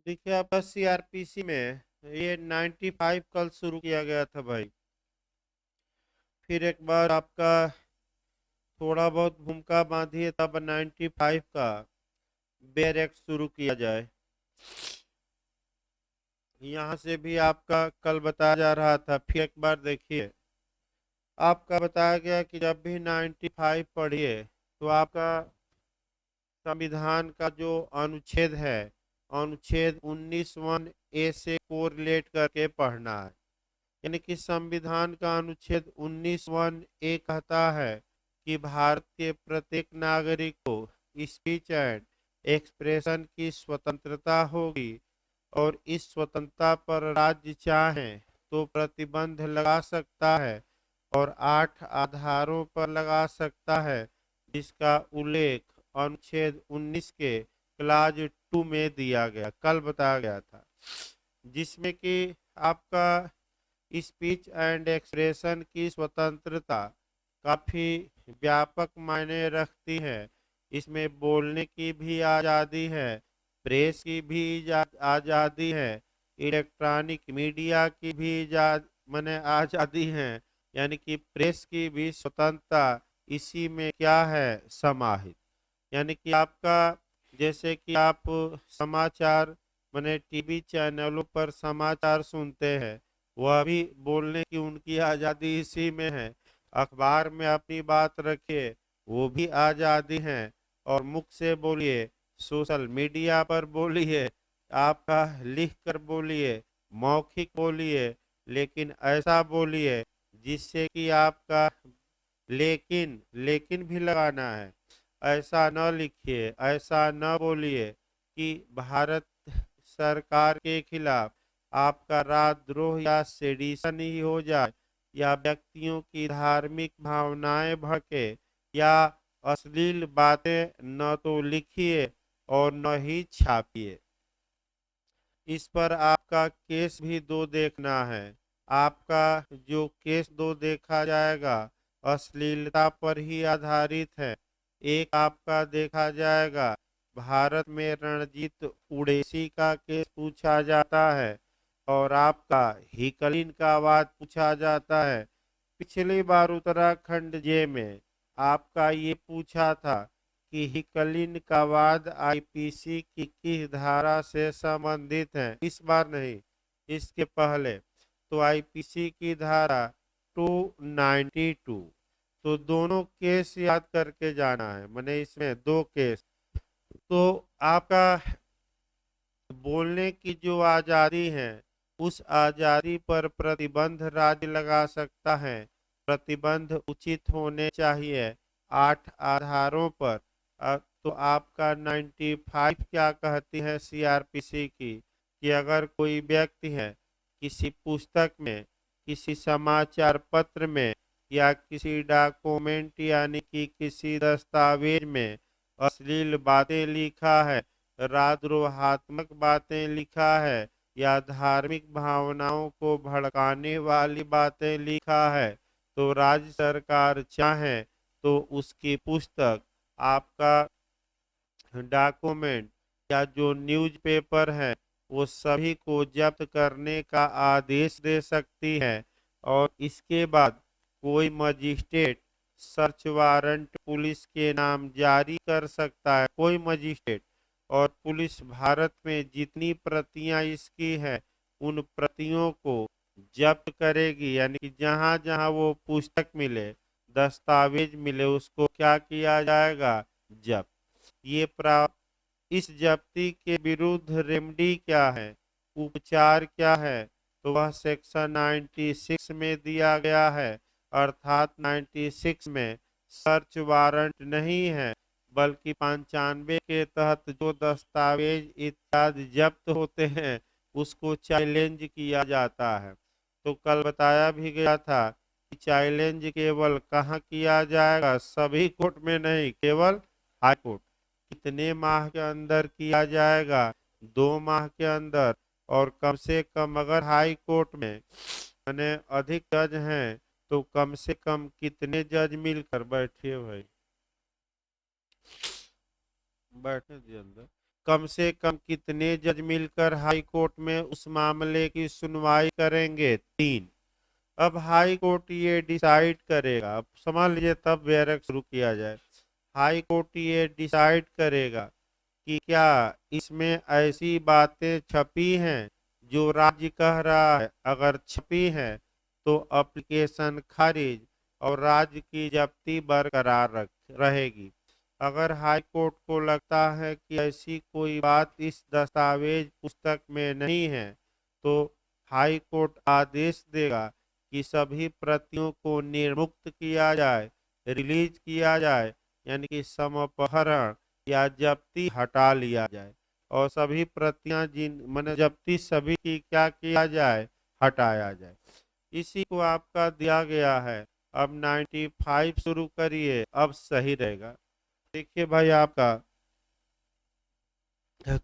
देखिए आपका सीआरपीसी में ये 95 कल शुरू किया गया था भाई। फिर एक बार आपका थोड़ा बहुत भूमिका बांधिए तब 95 का बेयर एक्ट शुरू किया जाए। यहाँ से भी आपका कल बताया जा रहा था, फिर एक बार देखिए आपका बताया गया कि जब भी 95 पढ़िए तो आपका संविधान का जो अनुच्छेद है, अनुच्छेद 19(1) से कोरिलेट करके पढ़ना है। यानी कि संविधान का अनुच्छेद 19(1) कहता है कि भारत के प्रत्येक नागरिक को स्पीच एंड एक्सप्रेशन की स्वतंत्रता होगी और इस स्वतंत्रता पर राज्य चाहे तो प्रतिबंध लगा सकता है और 8 आधारों पर लगा सकता है, जिसका उल्लेख अनुच्छेद 19 के क्लाज 2 में दिया गया, कल बताया गया था, जिसमें कि आपका स्पीच एंड एक्सप्रेशन की स्वतंत्रता काफ़ी व्यापक मायने रखती है। इसमें बोलने की भी आज़ादी है, प्रेस की भी आज़ादी है, इलेक्ट्रॉनिक मीडिया की भी माने आज़ादी है। यानी कि प्रेस की भी स्वतंत्रता इसी में क्या है, समाहित। यानी कि आपका जैसे कि आप समाचार माने टीवी चैनलों पर समाचार सुनते हैं, वह भी बोलने की उनकी आज़ादी इसी में है। अखबार में अपनी बात रखिए, वो भी आज़ादी है। और मुख से बोलिए, सोशल मीडिया पर बोलिए, आपका लिख कर बोलिए, मौखिक बोलिए, लेकिन ऐसा बोलिए जिससे कि आपका लेकिन लेकिन भी लगाना है। ऐसा न लिखिए, ऐसा न बोलिए कि भारत सरकार के खिलाफ आपका राजद्रोह या सेडिशन ही हो जाए, या व्यक्तियों की धार्मिक भावनाएं भड़के, या अश्लील बातें न तो लिखिए और न ही छापिए। इस पर आपका केस भी दो देखना है। आपका जो केस दो देखा जाएगा अश्लीलता पर ही आधारित है। एक आपका देखा जाएगा भारत में रणजीत उड़ेसी का केस पूछा जाता है और आपका हिकलिन का वाद पूछा जाता है। पिछली बार उत्तराखंड जे में आपका ये पूछा था कि हिकलिन का वाद आईपीसी की किस धारा से संबंधित है। इस बार नहीं, इसके पहले तो आईपीसी की धारा 292। तो दोनों केस याद करके जाना है, मैंने इसमें दो केस। तो आपका बोलने की जो आजादी है, उस आजादी पर प्रतिबंध राज्य लगा सकता है। प्रतिबंध उचित होने चाहिए 8 आधारों पर। तो आपका 95 क्या कहती है सीआरपीसी की, कि अगर कोई व्यक्ति है किसी पुस्तक में, किसी समाचार पत्र में, या किसी डॉक्यूमेंट यानी कि किसी दस्तावेज में अश्लील बातें लिखा है, राजद्रोहात्मक बातें लिखा है, या धार्मिक भावनाओं को भड़काने वाली बातें लिखा है, तो राज्य सरकार चाहे तो उसकी पुस्तक, आपका डॉक्यूमेंट, या जो न्यूज़पेपर है, वो सभी को जब्त करने का आदेश दे सकती है। और इसके बाद कोई मजिस्ट्रेट सर्च वारंट पुलिस के नाम जारी कर सकता है, कोई मजिस्ट्रेट। और पुलिस भारत में जितनी प्रतियां इसकी है, उन प्रतियों को जब्त करेगी। यानी कि जहां जहां वो पुस्तक मिले, दस्तावेज मिले, उसको क्या किया जाएगा, जब्त। ये इस जब्ती के विरुद्ध रेमडी क्या है, उपचार क्या है, तो वह सेक्शन 96 में दिया गया है। अर्थात 96 में सर्च वारंट नहीं है, बल्कि 95 के तहत जो दस्तावेज इत्यादि जब्त होते हैं, उसको चैलेंज किया जाता है। तो कल बताया भी गया था कि चैलेंज केवल कहाँ किया जाएगा, सभी कोर्ट में नहीं, केवल हाई कोर्ट। कितने माह के अंदर किया जाएगा, 2 माह के अंदर। और कम से कम अगर हाई कोर्ट में यानी अधिक जज हैं, तो कम से कम कितने जज मिलकर बैठिए भाई, बैठने दिए अंदर। कम से कम कितने जज मिलकर हाई कोर्ट में उस मामले की सुनवाई करेंगे? 3। अब हाई कोर्ट ये डिसाइड करेगा, अब समझ लीजिए, तब बैरक शुरू किया जाए। हाई कोर्ट ये डिसाइड करेगा कि क्या इसमें ऐसी बातें छपी हैं जो राज्य कह रहा है। अगर छपी हैं तो एप्लीकेशन खारिज और राज्य की जब्ती बरकरार रहेगी। अगर हाई कोर्ट को लगता है कि ऐसी कोई बात इस दस्तावेज पुस्तक में नहीं है तो हाई कोर्ट आदेश देगा कि सभी प्रतियों को निर्मुक्त किया जाए, रिलीज किया जाए, यानी कि समपहरण या जब्ती हटा लिया जाए और सभी प्रतियां जिन मन जब्ती सभी की क्या किया जाए, हटाया जाए। इसी को आपका दिया गया है। अब 95 शुरू करिए, अब सही रहेगा। देखिए भाई, आपका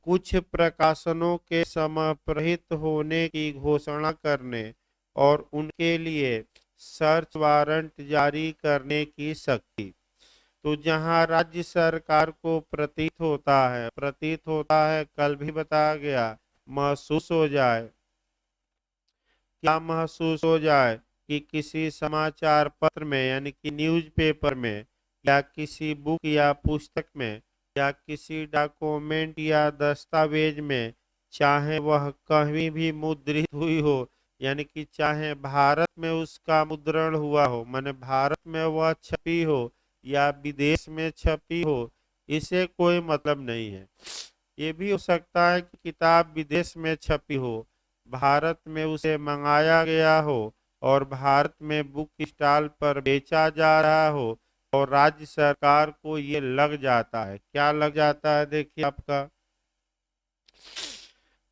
कुछ प्रकाशनों के समर्पित होने की घोषणा करने और उनके लिए सर्च वारंट जारी करने की शक्ति। तो जहां राज्य सरकार को प्रतीत होता है, कल भी बताया गया, महसूस हो जाए, क्या महसूस हो जाए कि किसी समाचार पत्र में यानी कि न्यूज़पेपर में या किसी बुक या पुस्तक में या किसी डॉक्यूमेंट या दस्तावेज में, चाहे वह कहीं भी मुद्रित हुई हो, यानी कि चाहे भारत में उसका मुद्रण हुआ हो, माने भारत में वह छपी हो या विदेश में छपी हो, इसे कोई मतलब नहीं है। ये भी हो सकता है कि किताब विदेश में छपी हो, भारत में उसे मंगाया गया हो और भारत में बुक स्टॉल पर बेचा जा रहा हो और राज्य सरकार को ये लग जाता है। क्या लग जाता है? देखिए आपका,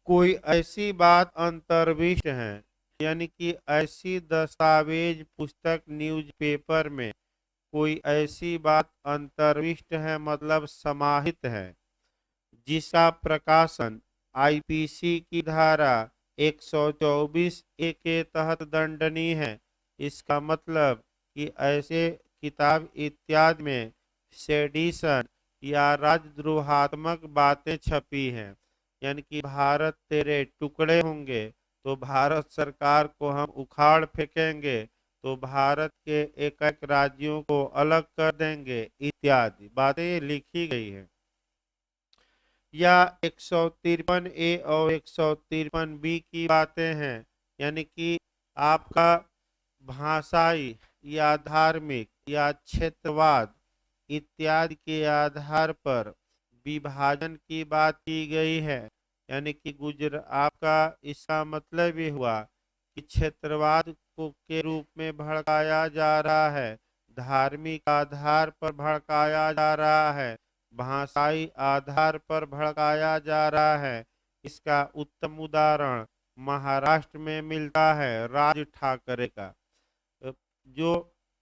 कोई ऐसी बात अंतर्विष्ट है, यानी कि ऐसी दस्तावेज पुस्तक न्यूज़पेपर में कोई ऐसी बात अंतर्विष्ट है, मतलब समाहित है, जिसका प्रकाशन आईपीसी की धारा 124 ए के तहत दंडनीय है। इसका मतलब कि ऐसे किताब इत्यादि में सेडिशन या राजद्रोहात्मक बातें छपी हैं, यानी कि भारत तेरे टुकड़े होंगे तो भारत सरकार को हम उखाड़ फेंकेंगे, तो भारत के एक एक राज्यों को अलग कर देंगे, इत्यादि बातें लिखी गई हैं। या 153 ए और 153 बी की बातें हैं, यानी कि आपका भाषाई या धार्मिक या क्षेत्रवाद इत्यादि के आधार पर विभाजन की बात की गई है, यानी कि आपका इसका मतलब ये हुआ कि क्षेत्रवाद को के रूप में भड़काया जा रहा है, धार्मिक आधार पर भड़काया जा रहा है, भाषाई आधार पर भड़काया जा रहा है। इसका उत्तम उदाहरण महाराष्ट्र में मिलता है, राज ठाकरे का। जो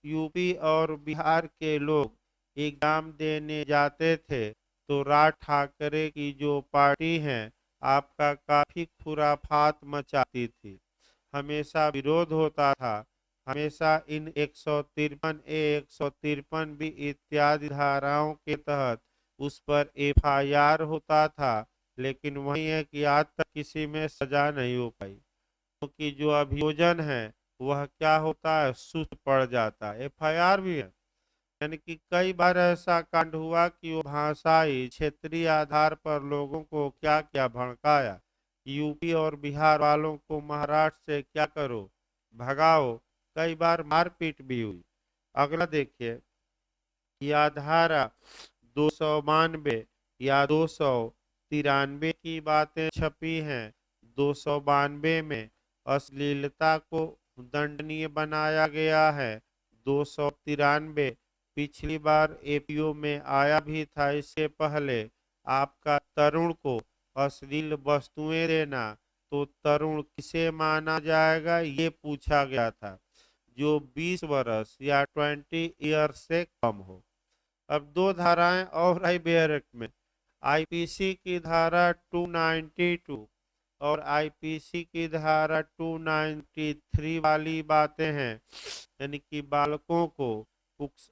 यूपी और बिहार के लोग एग्जाम देने जाते थे तो राज ठाकरे की जो पार्टी है आपका काफी खुराफात मचाती थी, हमेशा विरोध होता था, हमेशा इन 153 ए 153 बी इत्यादि धाराओं के तहत उस पर एफआईआर होता था, लेकिन वही है कि आज तक किसी में सजा नहीं हो पाई, क्योंकि जो अभियोजन है वह क्या होता है, सुस्त पड़ जाता है। एफआईआर भी है, यानी कि कई बार ऐसा कांड हुआ कि वो भाषाई क्षेत्रीय आधार पर लोगों को क्या क्या भड़काया, यूपी और बिहार वालों को महाराष्ट्र से क्या करो, भगाओ, कई बार मारपीट भी हुई। अगला देखिए, या धारा 292 या 293 की बातें छपी हैं। 292 में अश्लीलता को दंडनीय बनाया गया है। 293 पिछली बार एपीओ में आया भी था, इससे पहले आपका तरुण को अश्लील वस्तुएं देना, तो तरुण किसे माना जाएगा ये पूछा गया था, जो 20 वर्ष या 20 ईयर से कम हो। अब दो धाराएं और आई बेयरक में, आईपीसी की धारा 292 और आईपीसी की धारा 293 वाली बातें हैं, यानी कि बालकों को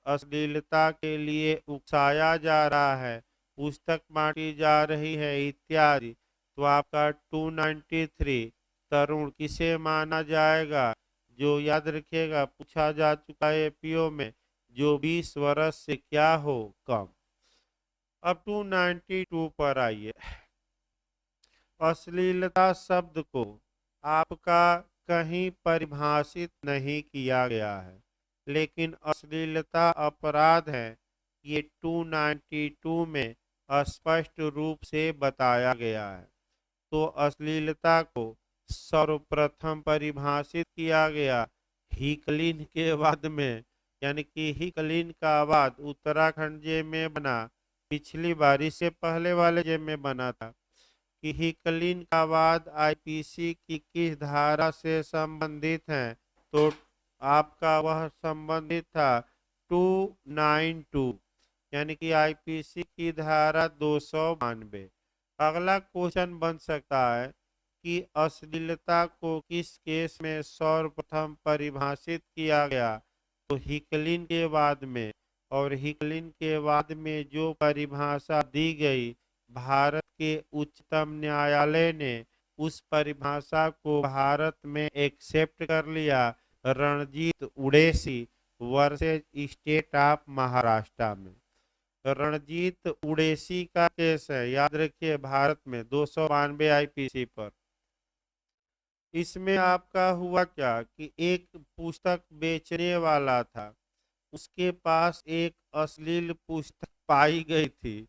अश्लीलता के लिए उकसाया जा रहा है, पुस्तक बांटी जा रही है इत्यादि। तो आपका 293 तरुण किसे माना जाएगा? जो याद रखिएगा पूछा जा चुका है एपीओ में, जो 20 वर्ष से क्या हो कम। अब 292 पर आइए। अश्लीलता शब्द को आपका कहीं परिभाषित नहीं किया गया है, लेकिन अश्लीलता अपराध है ये 292 में स्पष्ट रूप से बताया गया है। तो अश्लीलता को सर्वप्रथम परिभाषित किया गया हिकलिन के वाद में, यानी कि हिकलिन का वाद उत्तराखंड जेल में बना, पिछली बार इससे पहले वाले जेल में बना था कि हिकलिन का वाद आईपीसी की किस धारा से संबंधित है। तो आपका वह संबंधित था 292, यानी कि आईपीसी की धारा 292। अगला क्वेश्चन बन सकता है कि अश्लीलता को किस केस में सर्वप्रथम परिभाषित किया गया? तो हिकलिन के वाद में। और हिकलिन के वाद में जो परिभाषा दी गई, भारत के उच्चतम न्यायालय ने उस परिभाषा को भारत में एक्सेप्ट कर लिया। Ranjit Udeshi versus state of Maharashtra में। रणजीत उड़ेसी का केस है, याद रखिए, भारत में 292 आईपीसी पर। इसमें आपका हुआ क्या कि एक पुस्तक बेचने वाला था, उसके पास एक अश्लील पुस्तक पाई गई थी,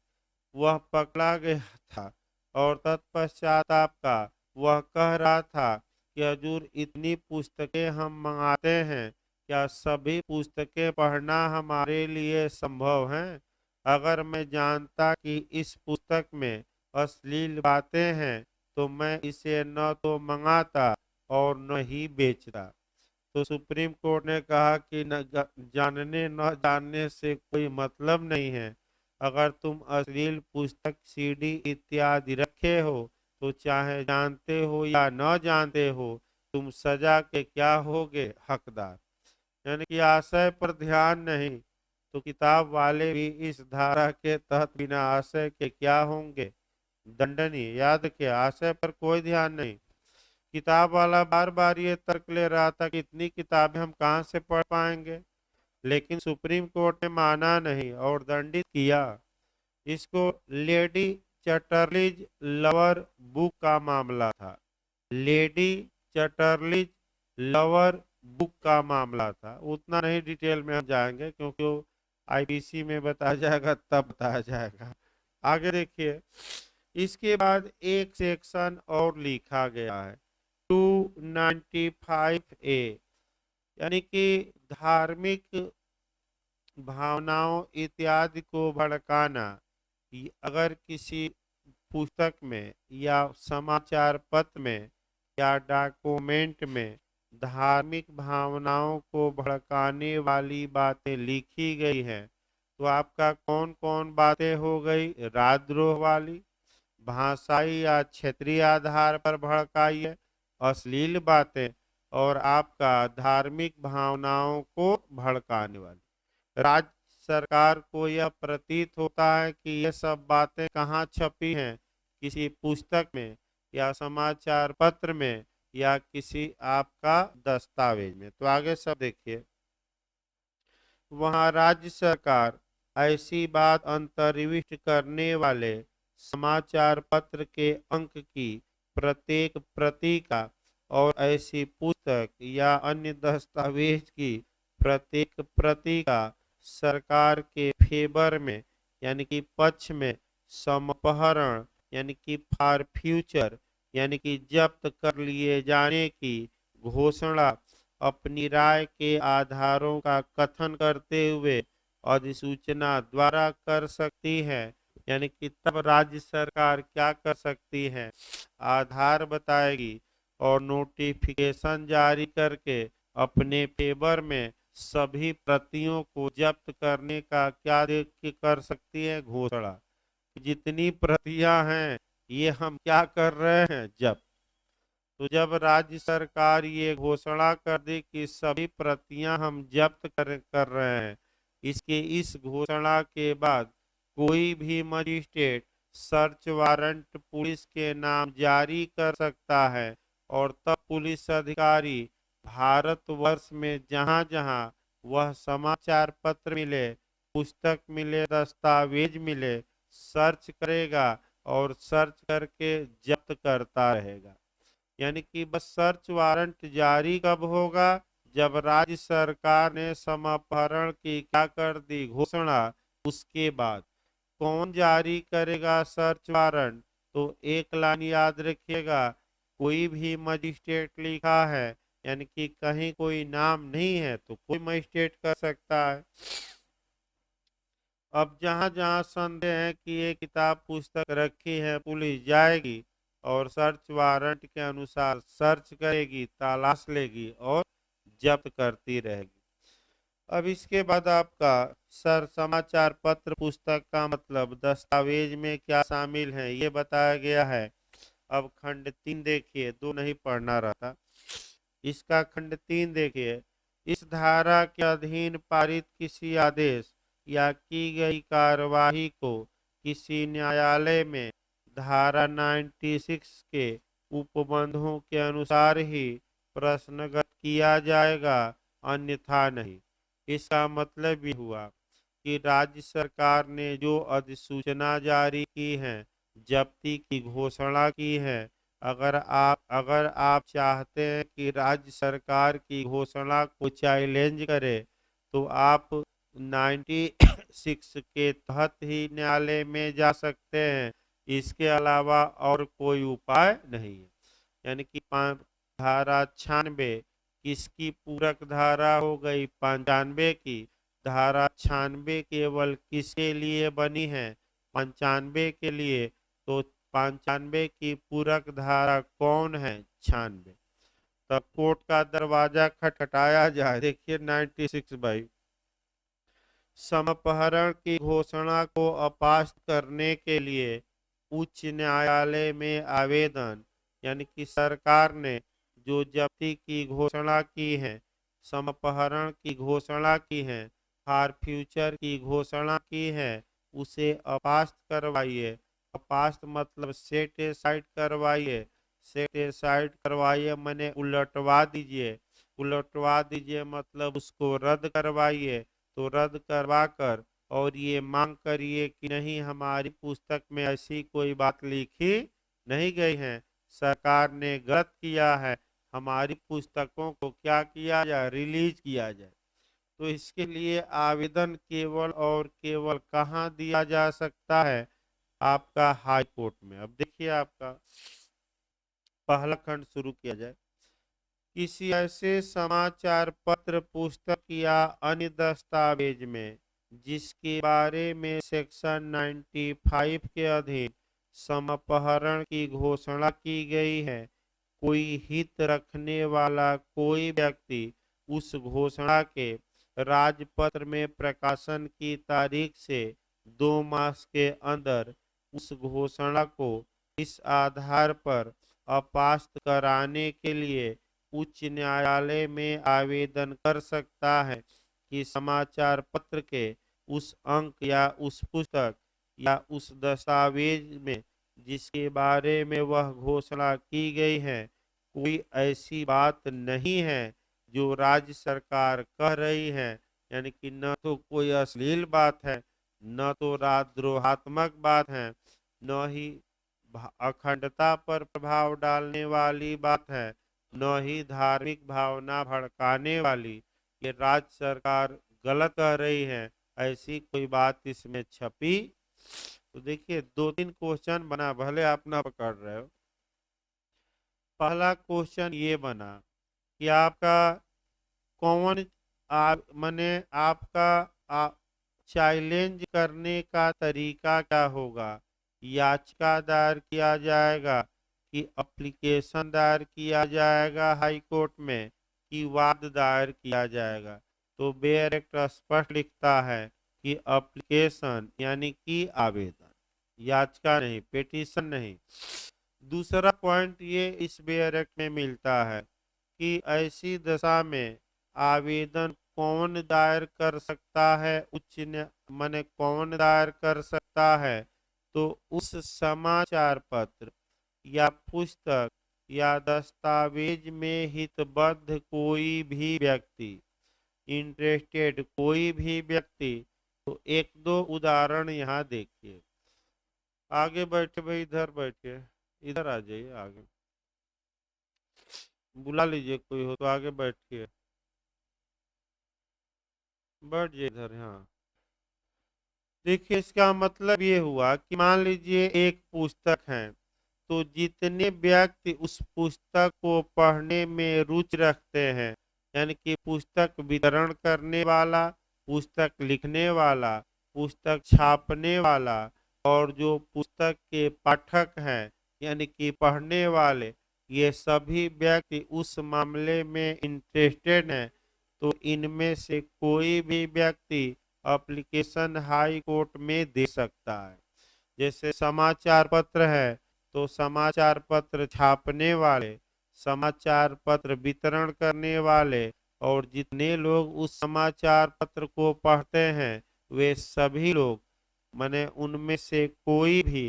वह पकड़ा गया था और तत्पश्चात आपका वह कह रहा था कि हजूर इतनी पुस्तकें हम मंगाते हैं, क्या सभी पुस्तकें पढ़ना हमारे लिए संभव है? अगर मैं जानता कि इस पुस्तक में अश्लील बातें हैं तो मैं इसे न तो मंगाता और न ही बेचता। तो सुप्रीम कोर्ट ने कहा कि न जानने न जानने से कोई मतलब नहीं है। अगर तुम अश्लील पुस्तक सीडी इत्यादि रखे हो तो चाहे जानते हो या न जानते हो, तुम सजा के क्या होगे? हकदार। यानी कि आशय पर ध्यान नहीं, तो किताब वाले भी इस धारा के तहत बिना आशय के क्या होंगे? दंडनीय। याद रखिए, आशय पर कोई ध्यान नहीं। किताब वाला बार बार ये तर्क ले रहा था कि इतनी किताबें हम कहाँ से पढ़ पाएंगे, लेकिन सुप्रीम कोर्ट ने माना नहीं और दंडित किया इसको। लेडी चटर्लीज लवर बुक का मामला था। लेडी चटर्लीज लवर बुक का मामला था। उतना नहीं डिटेल में हम जाएंगे क्योंकि वो आईपीसी में बताया जाएगा, तब बताया जाएगा। आगे देखिए, इसके बाद एक सेक्शन और लिखा गया है 295A, यानी कि धार्मिक भावनाओं इत्यादि को भड़काना। अगर किसी पुस्तक में या समाचार पत्र में या डॉक्यूमेंट में धार्मिक भावनाओं को भड़काने वाली बातें लिखी गई हैं, तो आपका कौन कौन बातें हो गई? राजद्रोह वाली, भाषाई या क्षेत्रीय आधार पर भड़काई है, अश्लील बातें, और आपका धार्मिक भावनाओं को भड़काने वाली। राज्य सरकार को यह प्रतीत होता है कि ये सब बातें कहाँ छपी हैं? किसी पुस्तक में या समाचार पत्र में या किसी आपका दस्तावेज में। तो आगे सब देखिए, वहाँ राज्य सरकार ऐसी बात अंतर्विष्ट करने वाले समाचार पत्र के अंक की प्रत्येक प्रति का और ऐसी पुस्तक या अन्य दस्तावेज की प्रत्येक प्रति का सरकार के फेवर में, यानी कि पक्ष में, समपहरण यानी कि फॉर फ्यूचर, यानी कि जब्त कर लिए जाने की घोषणा अपनी राय के आधारों का कथन करते हुए अधिसूचना द्वारा कर सकती है। यानी कि तब राज्य सरकार क्या कर सकती है? आधार बताएगी और नोटिफिकेशन जारी करके अपने फेवर में सभी प्रतियों को जब्त करने का क्या देख के कर सकती है? घोषणा। जितनी प्रतियां हैं ये हम क्या कर रहे हैं? जब्त। तो जब राज्य सरकार ये घोषणा कर दी कि सभी प्रतियां हम जब्त कर रहे हैं, इसके इस घोषणा के बाद कोई भी मजिस्ट्रेट सर्च वारंट पुलिस के नाम जारी कर सकता है और तब पुलिस अधिकारी भारतवर्ष में जहां जहां वह समाचार पत्र मिले, पुस्तक मिले, दस्तावेज मिले, सर्च करेगा और सर्च करके जब्त करता रहेगा। यानी कि बस सर्च वारंट जारी कब होगा? जब राज्य सरकार ने समापहरण की क्या कर दी घोषणा, उसके बाद। कौन जारी करेगा सर्च वारंट? तो एक लाइन याद रखिएगा, कोई भी मजिस्ट्रेट लिखा है, यानी कि कहीं कोई नाम नहीं है तो कोई मजिस्ट्रेट कर सकता है। अब जहां जहां संदेह है कि ये किताब पुस्तक रखी है, पुलिस जाएगी और सर्च वारंट के अनुसार सर्च करेगी, तलाश लेगी और जब्त करती रहेगी। अब इसके बाद आपका सर समाचार पत्र पुस्तक का मतलब दस्तावेज में क्या शामिल है ये बताया गया है। अब खंड 3 देखिए, 2 नहीं पढ़ना रहता। इसका खंड 3 देखिए, इस धारा के अधीन पारित किसी आदेश या की गई कार्यवाही को किसी न्यायालय में धारा 96 के उपबंधों के अनुसार ही प्रश्नगत किया जाएगा, अन्यथा नहीं। इसका मतलब ये हुआ कि राज्य सरकार ने जो अधिसूचना जारी की है, जब्ती की घोषणा की है, अगर आप चाहते हैं कि राज्य सरकार की घोषणा को चैलेंज करे तो आप 96 के तहत ही न्यायालय में जा सकते हैं। इसके अलावा और कोई उपाय नहीं है। यानी कि धारा 96 किसकी पूरक धारा हो गई? 95 की। धारा 96 केवल किसके लिए बनी है? 95 के लिए। तो 95 की पूरक धारा कौन है? 96। तब कोर्ट का दरवाजा खटखटाया जाए। देखिए 96 भाई, समापहरण की घोषणा को अपास्त करने के लिए उच्च न्यायालय में आवेदन, यानी कि सरकार ने जो जब्ती की घोषणा की है, समापहरण की घोषणा की है, फॉर फ्यूचर की घोषणा की है, उसे अपास्त करवाइए। अपास्त मतलब सेट एसाइड करवाइए। सेट एसाइड करवाइए मैंने उलटवा दीजिए। उलटवा दीजिए मतलब उसको रद्द करवाइए। तो रद्द करवा कर और ये मांग करिए कि नहीं, हमारी पुस्तक में ऐसी कोई बात लिखी नहीं गई है, सरकार ने गलत किया है, हमारी पुस्तकों को क्या किया जाए? रिलीज किया जाए। तो इसके लिए आवेदन केवल और केवल कहाँ दिया जा सकता है? आपका हाई कोर्ट में। अब देखिए आपका पहला खंड शुरू किया जाए। किसी ऐसे समाचार पत्र, पुस्तक या अन्य दस्तावेज में जिसके बारे में सेक्शन 95 के अधीन समापहरण की घोषणा की गई है, कोई हित रखने वाला कोई व्यक्ति उस घोषणा के राजपत्र में प्रकाशन की तारीख से 2 मास के अंदर उस घोषणा को इस आधार पर अपास्त कराने के लिए उच्च न्यायालय में आवेदन कर सकता है कि समाचार पत्र के उस अंक या उस पुस्तक या उस दस्तावेज में जिसके बारे में वह घोषणा की गई है, कोई ऐसी बात नहीं है जो राज्य सरकार कह रही है। यानी कि न तो कोई अश्लील बात है, न तो राजद्रोहात्मक बात है, न ही अखंडता पर प्रभाव डालने वाली बात है, न ही धार्मिक भावना भड़काने वाली। ये राज्य सरकार गलत कह रही है, ऐसी कोई बात इसमें छपी। तो देखिए 2-3 क्वेश्चन बना, भले आप ना पकड़ रहे हो। पहला क्वेश्चन ये बना कि आपका कौन मैंने आपका चैलेंज करने का तरीका क्या होगा? याचिका दायर किया जाएगा कि एप्लीकेशन दायर किया जाएगा हाई कोर्ट में, कि वाद दायर किया जाएगा? तो बेयर एक्ट स्पष्ट लिखता है कि एप्लीकेशन यानी कि आवेदन, याचिका नहीं, पिटीशन नहीं। दूसरा पॉइंट ये इस बेयर एक्ट में मिलता है कि ऐसी दशा में आवेदन कौन दायर कर सकता है? माने कौन दायर कर सकता होता है तो उस समाचार पत्र या पुस्तक या दस्तावेज में हितबद्ध कोई भी व्यक्ति, इंटरेस्टेड कोई भी व्यक्ति, तो एक दो उदाहरण यहाँ देखिए। आगे बैठे भाई, इधर बैठिए, इधर आ जाइए आगे, बुला लीजिए कोई हो तो आगे बैठिए, बैठ जाइए इधर। हाँ, देखिए इसका मतलब ये हुआ कि मान लीजिए एक पुस्तक है, तो जितने व्यक्ति उस पुस्तक को पढ़ने में रुचि रखते हैं, यानी कि पुस्तक वितरण करने वाला, पुस्तक लिखने वाला, पुस्तक छापने वाला, और जो पुस्तक के पाठक हैं यानी कि पढ़ने वाले, ये सभी व्यक्ति उस मामले में इंटरेस्टेड हैं, तो इनमें से कोई भी व्यक्ति एप्लीकेशन हाई कोर्ट में दे सकता है। जैसे समाचार पत्र है तो समाचार पत्र छापने वाले, समाचार पत्र वितरण करने वाले, और जितने लोग उस समाचार पत्र को पढ़ते हैं वे सभी लोग, माने उनमें से कोई भी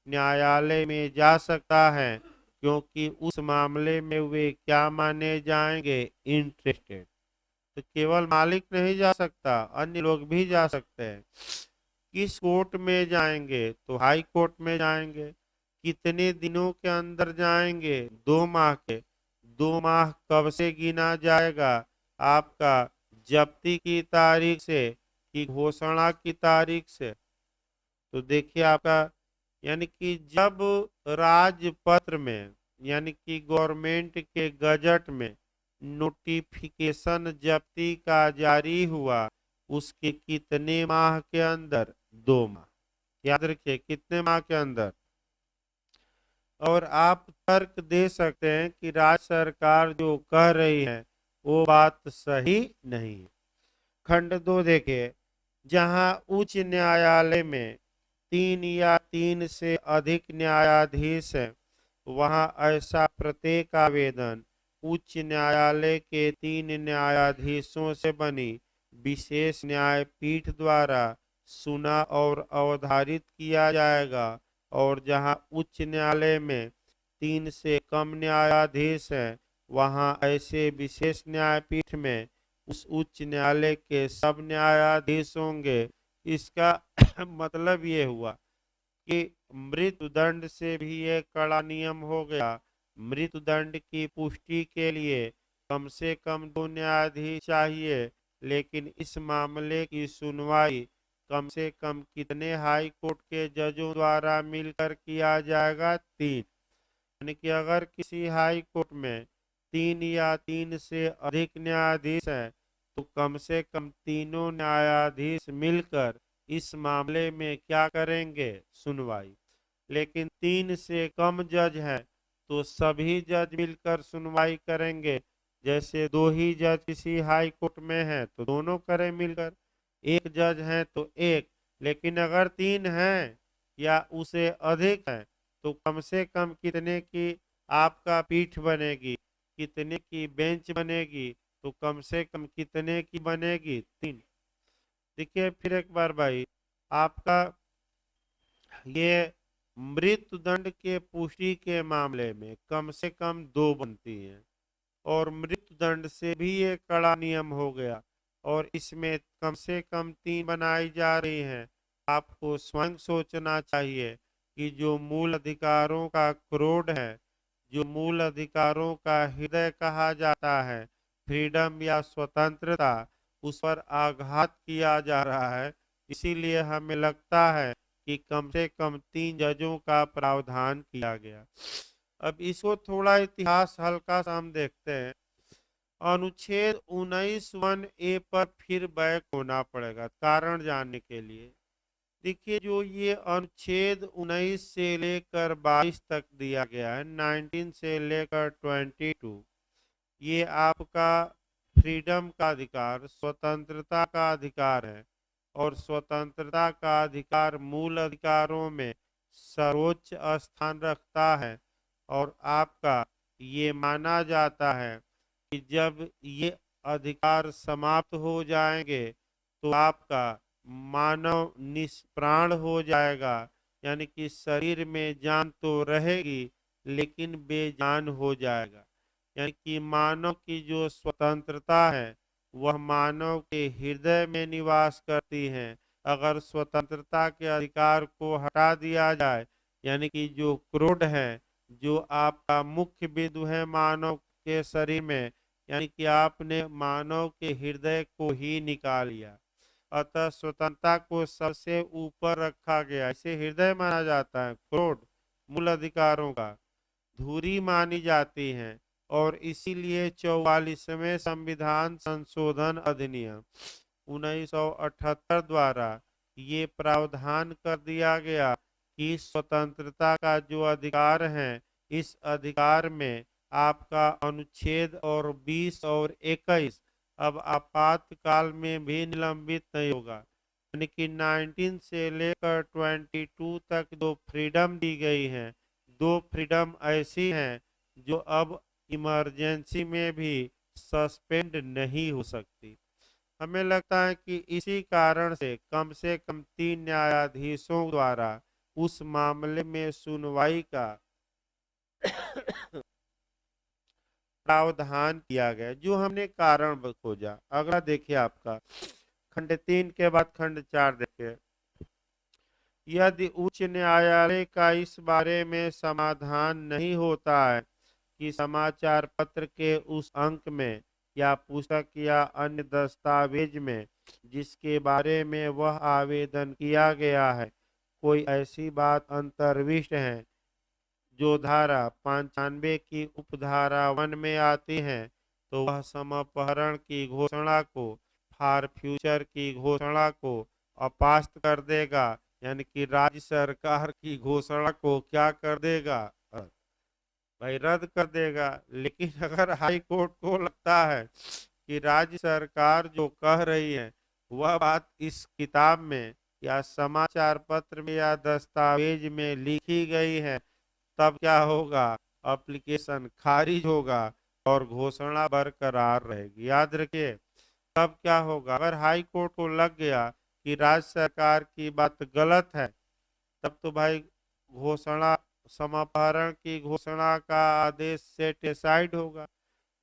न्यायालय में जा सकता है, क्योंकि उस मामले में वे क्या माने जाएंगे, इंटरेस्टेड। तो केवल मालिक नहीं जा सकता, अन्य लोग भी जा सकते हैं। किस कोर्ट में जाएंगे, तो हाई कोर्ट में जाएंगे। कितने दिनों के अंदर जाएंगे, 2 माह के। 2 माह कब से गिना जाएगा, आपका जब्ती की तारीख से कि घोषणा की तारीख से। तो देखिए आपका, यानी कि जब राजपत्र में, यानी कि गवर्नमेंट के गजट में नोटिफिकेशन जब्ती का जारी हुआ, उसके कितने माह के अंदर, 2 माह। याद रखिए कितने माह के अंदर। और आप तर्क दे सकते हैं कि राज्य सरकार जो कह रही है वो बात सही नहीं है। खंड 2 देखिए, जहां उच्च न्यायालय में 3 या 3 से अधिक न्यायाधीश हैं, वहां ऐसा प्रत्येक आवेदन उच्च न्यायालय के 3 न्यायाधीशों से बनी विशेष न्यायपीठ द्वारा सुना और अवधारित किया जाएगा। और जहां उच्च न्यायालय में 3 से कम न्यायाधीश हैं, वहां ऐसे विशेष न्यायपीठ में उस उच्च न्यायालय के सब न्यायाधीश होंगे। इसका मतलब ये हुआ कि मृत्यु दंड से भी ये कड़ा नियम हो गया। मृत्यु दंड की पुष्टि के लिए कम से कम 2 न्यायाधीश चाहिए, लेकिन इस मामले की सुनवाई कम से कम कितने हाई कोर्ट के जजों द्वारा मिलकर किया जाएगा, 3। यानी कि अगर किसी हाई कोर्ट में 3 या 3 से अधिक न्यायाधीश हैं, तो कम से कम तीनों न्यायाधीश मिलकर इस मामले में क्या करेंगे, सुनवाई। लेकिन 3 से कम जज हैं तो सभी जज मिलकर सुनवाई करेंगे। जैसे 2 ही जज किसी हाई कोर्ट में हैं तो दोनों करें मिलकर, 1 जज हैं तो एक। लेकिन अगर 3 हैं या उसे अधिक हैं तो कम से कम कितने की आपका पीठ बनेगी, कितने की बेंच बनेगी, तो कम से कम कितने की बनेगी, 3। देखिए फिर एक बार भाई, आपका ये मृत्यु दंड के पुष्टि के मामले में कम से कम 2 बनती हैं, और मृत्यु दंड से भी ये कड़ा नियम हो गया, और इसमें कम से कम 3 बनाई जा रही हैं। आपको स्वयं सोचना चाहिए कि जो मूल अधिकारों का क्रोध है, जो मूल अधिकारों का हृदय कहा जाता है, फ्रीडम या स्वतंत्रता, उस पर आघात किया जा रहा है। इसीलिए हमें लगता है कि कम से कम 3 जजों का प्रावधान किया गया। अब इसको थोड़ा इतिहास हल्का सा हम देखते हैं। अनुच्छेद 19(1)(a) पर फिर बैक होना पड़ेगा कारण जानने के लिए। देखिए जो ये अनुच्छेद 19 से लेकर 22 तक दिया गया है, 19 से लेकर 22, ये आपका फ्रीडम का अधिकार, स्वतंत्रता का अधिकार है। और स्वतंत्रता का अधिकार मूल अधिकारों में सर्वोच्च स्थान रखता है। और आपका ये माना जाता है कि जब ये अधिकार समाप्त हो जाएंगे तो आपका मानव निष्प्राण हो जाएगा, यानी कि शरीर में जान तो रहेगी लेकिन बेजान हो जाएगा। यानी कि मानव की जो स्वतंत्रता है वह मानव के हृदय में निवास करती है। अगर स्वतंत्रता के अधिकार को हटा दिया जाए, यानी कि जो क्रोध है, जो आपका मुख्य बिंदु है मानव के शरीर में, यानी कि आपने मानव के हृदय को ही निकाल लिया। अतः स्वतंत्रता को सबसे ऊपर रखा गया, इसे हृदय माना जाता है। क्रोध मूल अधिकारों का धुरी मानी जाती है और इसीलिए 44वें संविधान संशोधन अधिनियम 1978 द्वारा ये प्रावधान कर दिया गया कि स्वतंत्रता का जो अधिकार है, इस अधिकार में आपका अनुच्छेद और 20 और 21 अब आपातकाल में भी निलंबित नहीं होगा। यानी कि 19 से लेकर 22 तक जो फ्रीडम दी गई है, दो फ्रीडम ऐसी हैं जो अब इमरजेंसी में भी सस्पेंड नहीं हो सकती। हमें लगता है कि इसी कारण से कम 3 न्यायाधीशों द्वारा उस मामले में सुनवाई का प्रावधान किया गया जो हमने कारण खोजा। अगला देखिए आपका खंड 3 के बाद खंड 4 देखिए। यदि उच्च न्यायालय का इस बारे में समाधान नहीं होता है कि समाचार पत्र के उस अंक में या पुस्तक या अन्य दस्तावेज में जिसके बारे में वह आवेदन किया गया है कोई ऐसी बात अंतर्विष्ट है जो धारा 95 की उपधारा 1 में आती है, तो वह समापहरण की घोषणा को फॉर फ्यूचर की घोषणा को अपास्त कर देगा। यानी कि राज्य सरकार की घोषणा को क्या कर देगा? भाई रद्द कर देगा। लेकिन अगर हाई कोर्ट को लगता है कि राज्य सरकार जो कह रही है वह बात इस किताब में या समाचार पत्र में या दस्तावेज में लिखी गई है, तब क्या होगा? एप्लीकेशन खारिज होगा और घोषणा बरकरार रहेगी। याद रखिए, तब क्या होगा? अगर हाई कोर्ट को लग गया कि राज्य सरकार की बात गलत है, तब तो भाई घोषणा समापहरण की घोषणा का आदेश सेट असाइड होगा।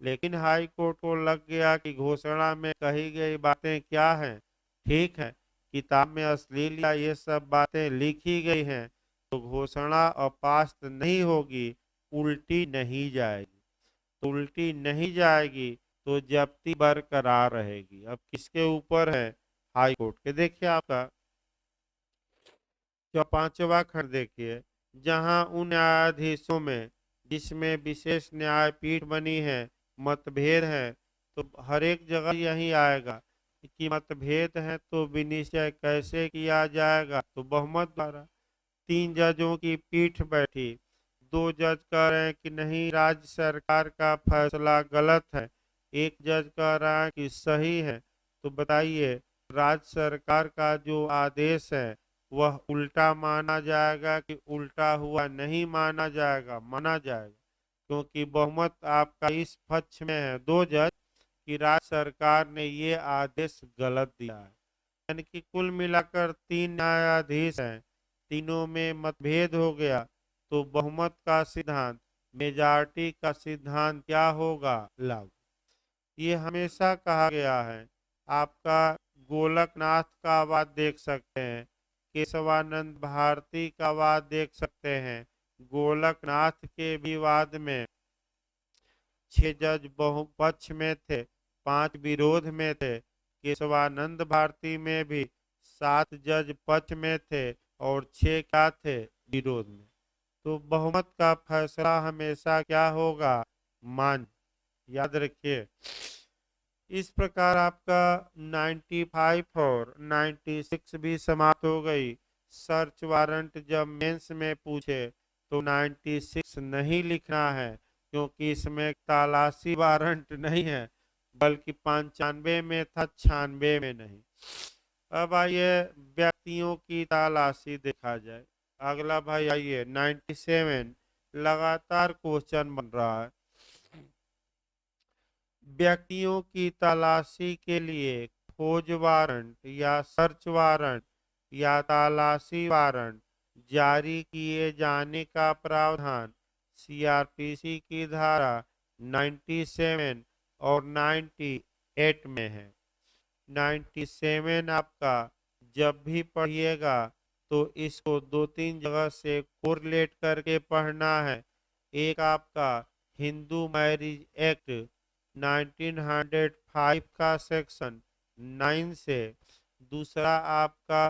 लेकिन हाई कोर्ट को लग गया कि घोषणा में कही गई बातें क्या हैं, ठीक है, किताब में अश्लील या ये सब बातें लिखी गई हैं, तो घोषणा अपास्त नहीं होगी, उल्टी नहीं जाएगी। तो उल्टी नहीं जाएगी तो जब्ती बरकरार रहेगी। अब किसके ऊपर है? हाई कोर्ट के। देखिए आपका जो 5वां खंड देखिए, जहां उन न्यायाधीशों में जिसमें विशेष न्यायपीठ बनी है मतभेद है, तो हर एक जगह यही आएगा कि मतभेद है तो विनिश्चय कैसे किया जाएगा? तो बहुमत द्वारा। 3 जजों की पीठ बैठी, 2 जज कह रहे हैं कि नहीं, राज्य सरकार का फैसला गलत है, एक जज कह रहा है कि सही है। तो बताइए, राज्य सरकार का जो आदेश है वह उल्टा माना जाएगा कि उल्टा हुआ नहीं माना जाएगा? माना जाएगा, क्योंकि बहुमत आपका इस पक्ष में है, 2 जज, कि राज्य सरकार ने ये आदेश गलत दिया है। यानी कि कुल मिलाकर 3 न्यायाधीश हैं, तीनों में मतभेद हो गया, तो बहुमत का सिद्धांत, मेजॉरिटी का सिद्धांत क्या होगा? लागू। ये हमेशा कहा गया है। आपका गोलकनाथ का वाद देख सकते हैं, केशवानंद भारती का वाद देख सकते हैं। गोलकनाथ के विवाद में 6 जज बहुपक्ष में थे, 5 विरोध में थे। केशवानंद भारती में भी 7 जज पक्ष में थे और 6 क्या थे? विरोध में। तो बहुमत का फैसला हमेशा क्या होगा? मान। याद रखिए। इस प्रकार आपका 95 और 96 भी समाप्त हो गई। सर्च वारंट जब मेंस में पूछे तो 96 नहीं लिखना है, क्योंकि इसमें तलाशी वारंट नहीं है, बल्कि 95 में था, 96 में नहीं। अब आइए व्यक्तियों की तलाशी देखा जाए। अगला भाई आइए 97, लगातार क्वेश्चन बन रहा है। व्यक्तियों की तलाशी के लिए खोज वारंट या सर्च वारंट या तलाशी वारंट जारी किए जाने का प्रावधान सीआरपीसी की धारा 97 और 98 में है। 97 आपका जब भी पढ़िएगा तो इसको दो तीन जगह से कोरिलेट करके पढ़ना है। एक आपका हिंदू मैरिज एक्ट 1905 का सेक्शन 9 से, दूसरा आपका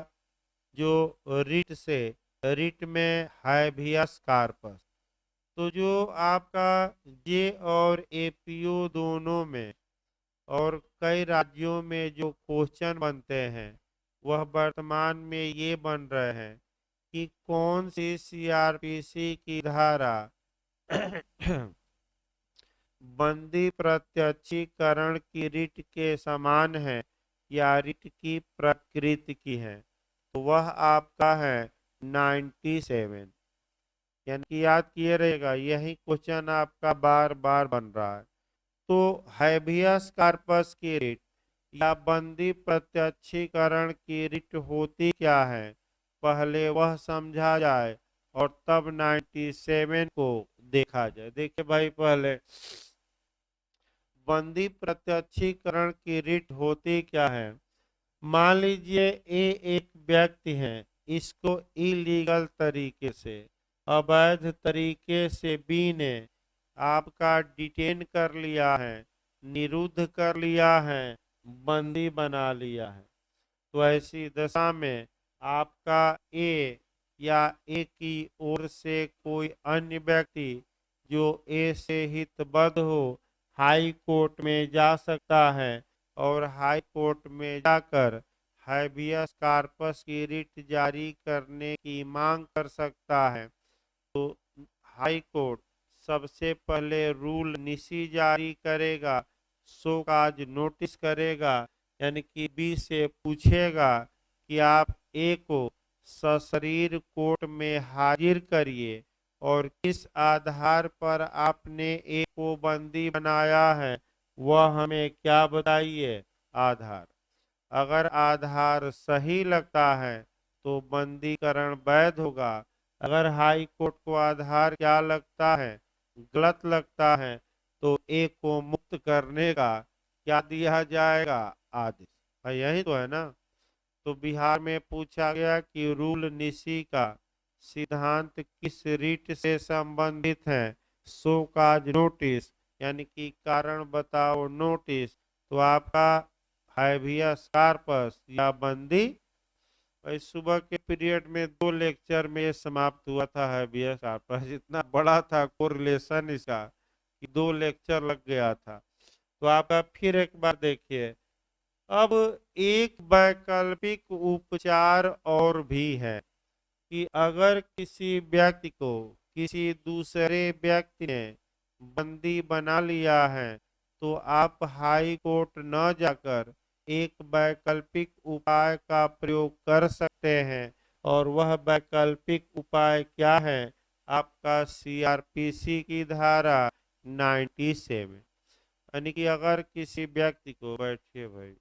जो रिट में हैबियस कॉर्पस। तो जो आपका जे और एपीओ दोनों में और कई राज्यों में जो क्वेश्चन बनते हैं वह वर्तमान में ये बन रहे हैं कि कौन सी सीआरपीसी की धारा बंदी प्रत्यक्षीकरण की रिट के समान है या रिट की प्रकृति की है। तो वह आपका है 97। यानी कि याद किए रहेगा, यही क्वेश्चन आपका बार बार बन रहा है। तो हैबियस कॉर्पस की रिट या बंदी प्रत्यक्षीकरण की रिट होती क्या है, पहले वह समझा जाए और तब 97 को देखा जाए। देखिए भाई, पहले बंदी प्रत्यक्षीकरण की रिट होती क्या है। मान लीजिए ये एक व्यक्ति है, इसको इलीगल तरीके से, अवैध तरीके से बी ने आपका डिटेन कर लिया है, निरुद्ध कर लिया है, बंदी बना लिया है। तो ऐसी दशा में आपका ए या ए की ओर से कोई अन्य व्यक्ति जो ए से हितबद्ध हो हाई कोर्ट में जा सकता है और हाई कोर्ट में जाकर हैबियस कॉर्पस की रिट जारी करने की मांग कर सकता है। तो हाई कोर्ट सबसे पहले रूल निसी जारी करेगा, शो काज नोटिस करेगा, यानी कि बी से पूछेगा कि आप ए को सशरीर कोर्ट में हाजिर करिए और किस आधार पर आपने ए को बंदी बनाया है वह हमें क्या बताइए, आधार। अगर आधार सही लगता है तो बंदीकरण वैध होगा। अगर हाई कोर्ट को आधार क्या लगता है, गलत लगता है, तो ए को मुक्त करने का क्या दिया जाएगा, आदेश। यही तो है ना। तो बिहार में पूछा गया कि रूल निसी का सिद्धांत किस रीट से संबंधित है, शो काज नोटिस यानी कि कारण बताओ नोटिस। तो आपका हैबियस कॉर्पस या बंदी। भाई सुबह के पीरियड में 2 लेक्चर में ये समाप्त हुआ था हैबियस कॉर्पस। इतना बड़ा था कोरिलेशन इसका कि 2 लेक्चर लग गया था। तो आपका फिर एक बार देखिए, अब एक वैकल्पिक उपचार और भी है कि अगर किसी व्यक्ति को किसी दूसरे व्यक्ति ने बंदी बना लिया है तो आप हाई कोर्ट न जाकर एक वैकल्पिक उपाय का प्रयोग कर सकते हैं। और वह वैकल्पिक उपाय क्या है, आपका सीआरपीसी की धारा 97। यानी कि अगर किसी व्यक्ति को, बैठिए भाई,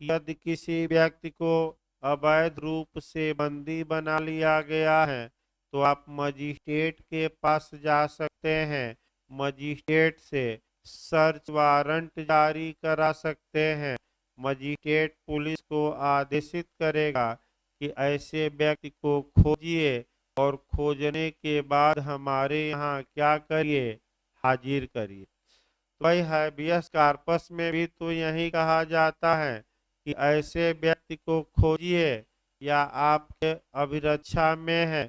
यदि किसी व्यक्ति को अवैध रूप से बंदी बना लिया गया है तो आप मजिस्ट्रेट के पास जा सकते हैं, मजिस्ट्रेट से सर्च वारंट जारी करा सकते हैं। मजिस्ट्रेट पुलिस को आदेशित करेगा कि ऐसे व्यक्ति को खोजिए और खोजने के बाद हमारे यहाँ क्या करिए, हाजिर करिए। तो भाई हैबियस कॉर्पस में भी तो यही कहा जाता है कि ऐसे व्यक्ति को खोजिए, या आपके अभिरक्षा में है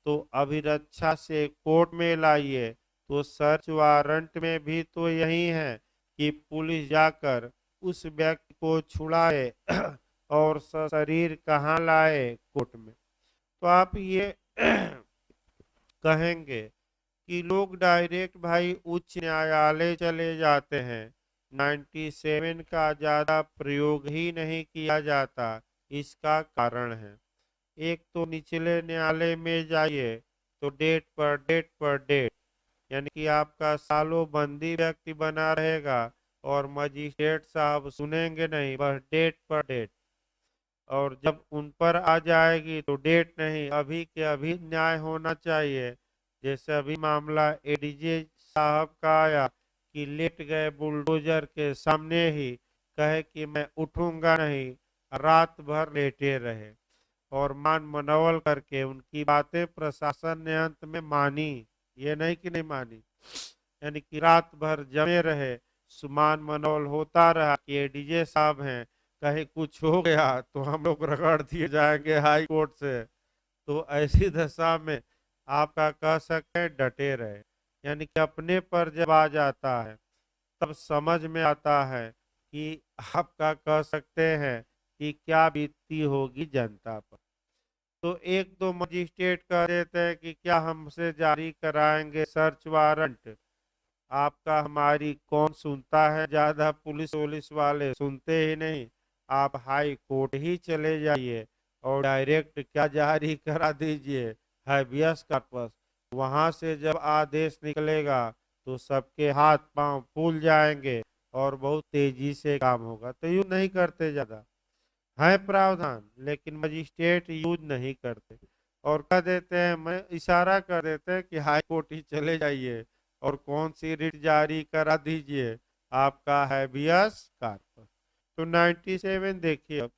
तो अभिरक्षा से कोर्ट में लाइए। तो सर्च वारंट में भी तो यही है कि पुलिस जाकर उस व्यक्ति को छुड़ाए और सशरीर कहाँ लाए, कोर्ट में। तो आप ये कहेंगे कि लोग डायरेक्ट भाई उच्च न्यायालय चले जाते हैं, 97 का ज्यादा प्रयोग ही नहीं किया जाता। इसका कारण है, एक तो निचले न्यायालय में जाइए तो डेट पर डेट पर डेट, यानी कि आपका सालों बंदी व्यक्ति बना रहेगा और मजिस्ट्रेट साहब सुनेंगे नहीं, बस डेट पर डेट। और जब उन पर आ जाएगी तो डेट नहीं, अभी के अभी न्याय होना चाहिए। जैसे अभी मामला एडीजे साहब का आया कि लेट गए बुलडोजर के सामने ही, कहे कि मैं उठूंगा नहीं, रात भर लेटे रहे और मान मनौवल करके उनकी बातें प्रशासन ने अंत में मानी। ये नहीं कि नहीं मानी, यानी कि रात भर जमे रहे, सुमान मनौवल होता रहा कि ये डीजे साहब हैं, कहीं कुछ हो गया तो हम लोग रगड़ दिए जाएंगे हाई कोर्ट से। तो ऐसी दशा में आपका कह सकते हैं डटे रहे, यानी कि अपने पर जब आ जाता है तब समझ में आता है कि आपका कह सकते हैं कि क्या बीतती होगी जनता पर। तो एक दो मजिस्ट्रेट कह देते हैं कि क्या हमसे जारी कराएंगे सर्च वारंट। आपका हमारी कौन सुनता है, ज्यादा पुलिस वुलिस वाले सुनते ही नहीं। आप हाई कोर्ट ही चले जाइए और डायरेक्ट क्या जारी करा दीजिए, हैबियस कॉर्पस। वहां से जब आदेश निकलेगा तो सबके हाथ पांव फूल जाएंगे और बहुत तेजी से काम होगा। तो यूं नहीं करते, ज्यादा है प्रावधान लेकिन मजिस्ट्रेट यूज नहीं करते और कह देते हैं, मैं इशारा कर देते हैं कि हाई कोर्ट ही चले जाइए और कौन सी रिट जारी करा दीजिए, आपका हैबियस कार्पस। तो 97 देखिए अब,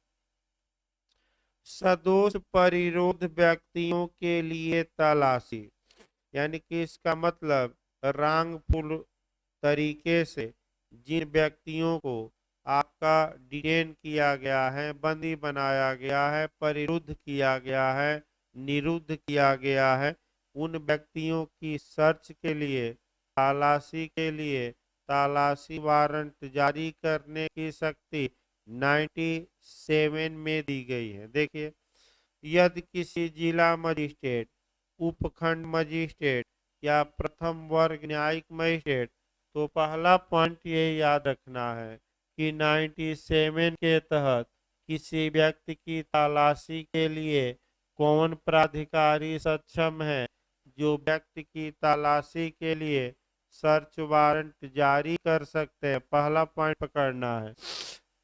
सदोष परिरोध व्यक्तियों के लिए तलाशी, यानी कि इसका मतलब रांगफुल तरीके से जिन व्यक्तियों को आपका डिटेन किया गया है, बंदी बनाया गया है, परिरुद्ध किया गया है, निरुद्ध किया गया है, उन व्यक्तियों की सर्च के लिए, तलाशी के लिए तलाशी वारंट जारी करने की शक्ति 97 में दी गई है। देखिए, यदि किसी जिला मजिस्ट्रेट, उपखंड मजिस्ट्रेट या प्रथम वर्ग न्यायिक मजिस्ट्रेट, तो पहला पॉइंट ये याद रखना है कि 97 के तहत किसी व्यक्ति की तलाशी के लिए कौन प्राधिकारी सक्षम है, जो व्यक्ति की तलाशी के लिए सर्च वारंट जारी कर सकते हैं। पहला पॉइंट पकड़ना है,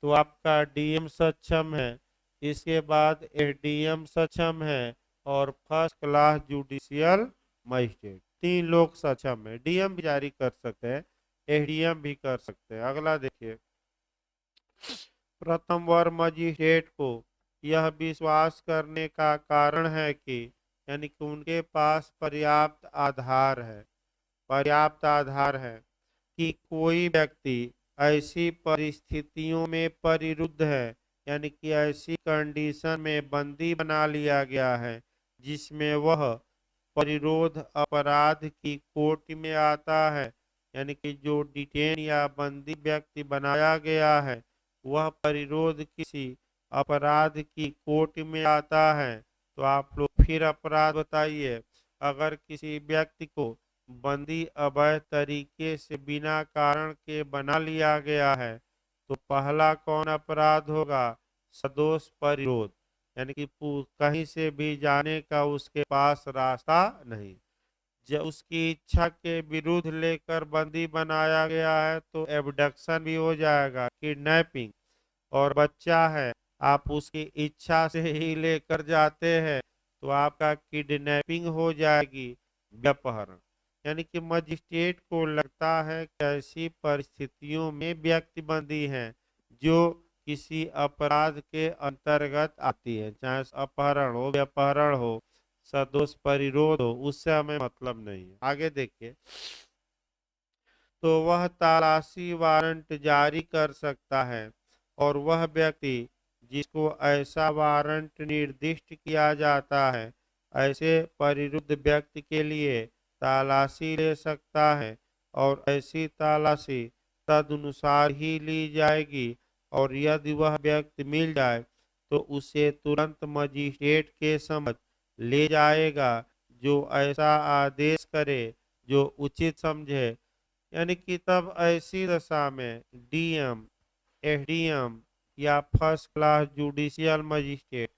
तो आपका डीएम सक्षम है, इसके बाद एडीएम सक्षम है और फर्स्ट क्लास जुडिशियल मजिस्ट्रेट, तीन लोग सक्षम है। डीएम भी जारी कर सकते हैं, एडीएम भी कर सकते हैं। अगला देखिए, प्रथम वर्ग मजिस्ट्रेट को यह विश्वास करने का कारण है कि, यानी कि उनके पास पर्याप्त आधार है कि कोई व्यक्ति ऐसी परिस्थितियों में परिरुद्ध है, यानी कि ऐसी कंडीशन में बंदी बना लिया गया है जिसमें वह परिरोध अपराध की कोर्ट में आता है, यानी कि जो डिटेन या बंदी व्यक्ति बनाया गया है वह परिरोध किसी अपराध की कोर्ट में आता है। तो आप लोग फिर अपराध बताइए। अगर किसी व्यक्ति को बंदी अवैध तरीके से बिना कारण के बना लिया गया है तो पहला कौन अपराध होगा, सदोष परिरोध, यानी कि कहीं से भी जाने का उसके पास रास्ता नहीं। जब उसकी इच्छा के विरुद्ध लेकर बंदी बनाया गया है तो एबडक्शन भी हो जाएगा, किडनैपिंग। और बच्चा है, आप उसकी इच्छा से ही लेकर जाते हैं तो आपका किडनैपिंग हो जाएगी, व्यपहरण। यानी कि मजिस्ट्रेट को लगता है कि ऐसी परिस्थितियों में व्यक्ति बंदी हैं जो किसी अपराध के अंतर्गत आती है, चाहे अपहरण हो, व्यपहरण हो, सदोष परिरोध हो, उससे हमें मतलब नहीं है। आगे देखिए, तो वह तलाशी वारंट जारी कर सकता है और वह व्यक्ति जिसको ऐसा वारंट निर्दिष्ट किया जाता है ऐसे परिरुद्ध व्यक्ति के लिए तलाशी ले सकता है और ऐसी तलाशी तदनुसार ही ली जाएगी। और यदि वह व्यक्ति मिल जाए तो उसे तुरंत मजिस्ट्रेट के समक्ष ले जाएगा, जो ऐसा आदेश करे जो उचित समझे। यानी कि तब ऐसी दशा में डीएम, एसडीएम या फर्स्ट क्लास जुडिशियल मजिस्ट्रेट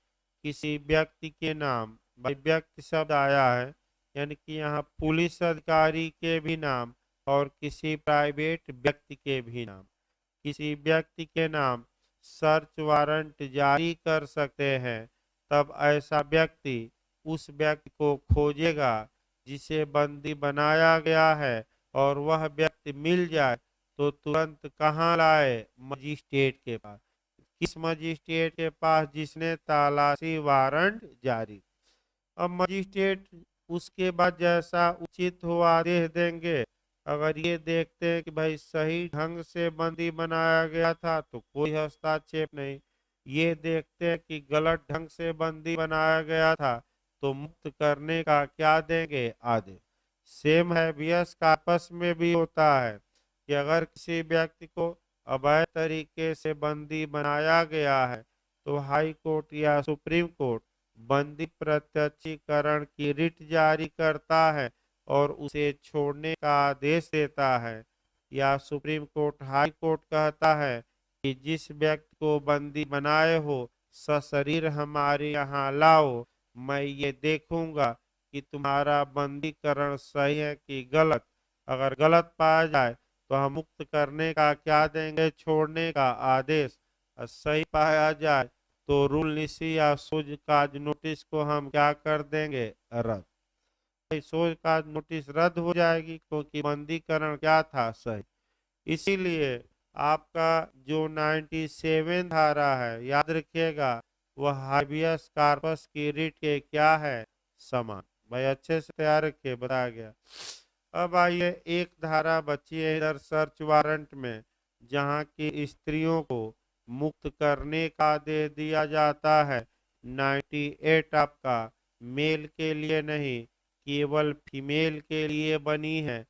किसी व्यक्ति के नाम, भाई व्यक्ति शब्द आया है यानी कि यहाँ पुलिस अधिकारी के भी नाम और किसी प्राइवेट व्यक्ति के भी नाम, किसी व्यक्ति के नाम सर्च वारंट जारी कर सकते हैं, तब ऐसा व्यक्ति उस व्यक्ति को खोजेगा जिसे बंदी बनाया गया है, और वह व्यक्ति मिल जाए तो तुरंत कहाँ लाए? मजिस्ट्रेट के पास। किस मजिस्ट्रेट के पास? जिसने तलाशी वारंट जारी। अब मजिस्ट्रेट उसके बाद जैसा उचित हो आदेश देंगे। अगर ये देखते हैं कि भाई सही ढंग से बंदी बनाया गया था तो कोई हस्तक्षेप नहीं, ये देखते हैं कि गलत ढंग से बंदी बनाया गया था तो मुक्त करने का क्या देंगे? आदेश। सेम है वयस्क आपस में भी होता है कि अगर किसी व्यक्ति को अवैध तरीके से बंदी बनाया गया है तो हाई कोर्ट या सुप्रीम कोर्ट बंदी प्रत्यक्षीकरण की रिट जारी करता है और उसे छोड़ने का आदेश देता है। या सुप्रीम कोर्ट हाई कोर्ट कहता है कि जिस व्यक्ति को बंदी बनाए हो सशरीर हमारे यहाँ लाओ, मैं ये देखूंगा कि तुम्हारा बंदीकरण सही है कि गलत। अगर गलत पाया जाए तो हम मुक्त करने का क्या देंगे? छोड़ने का आदेश। और सही पाया जाए तो रूल निसी या सोज काज नोटिस को हम क्या कर देंगे? रद्द। सोज काज नोटिस रद्द हो जाएगी क्योंकि बंदीकरण क्या था? सही। इसीलिए आपका जो 97 धारा है, याद रखिएगा, वह हाबियस कार्पस की रिट के क्या है? समान। भाई अच्छे से तैयार रखिए, बताया गया। अब आइए एक धारा बची है इधर सर्च वारंट में, जहां की स्त्रियों को मुक्त करने का आदेश दिया जाता है। 98 आपका मेल के लिए नहीं, केवल फीमेल के लिए बनी है।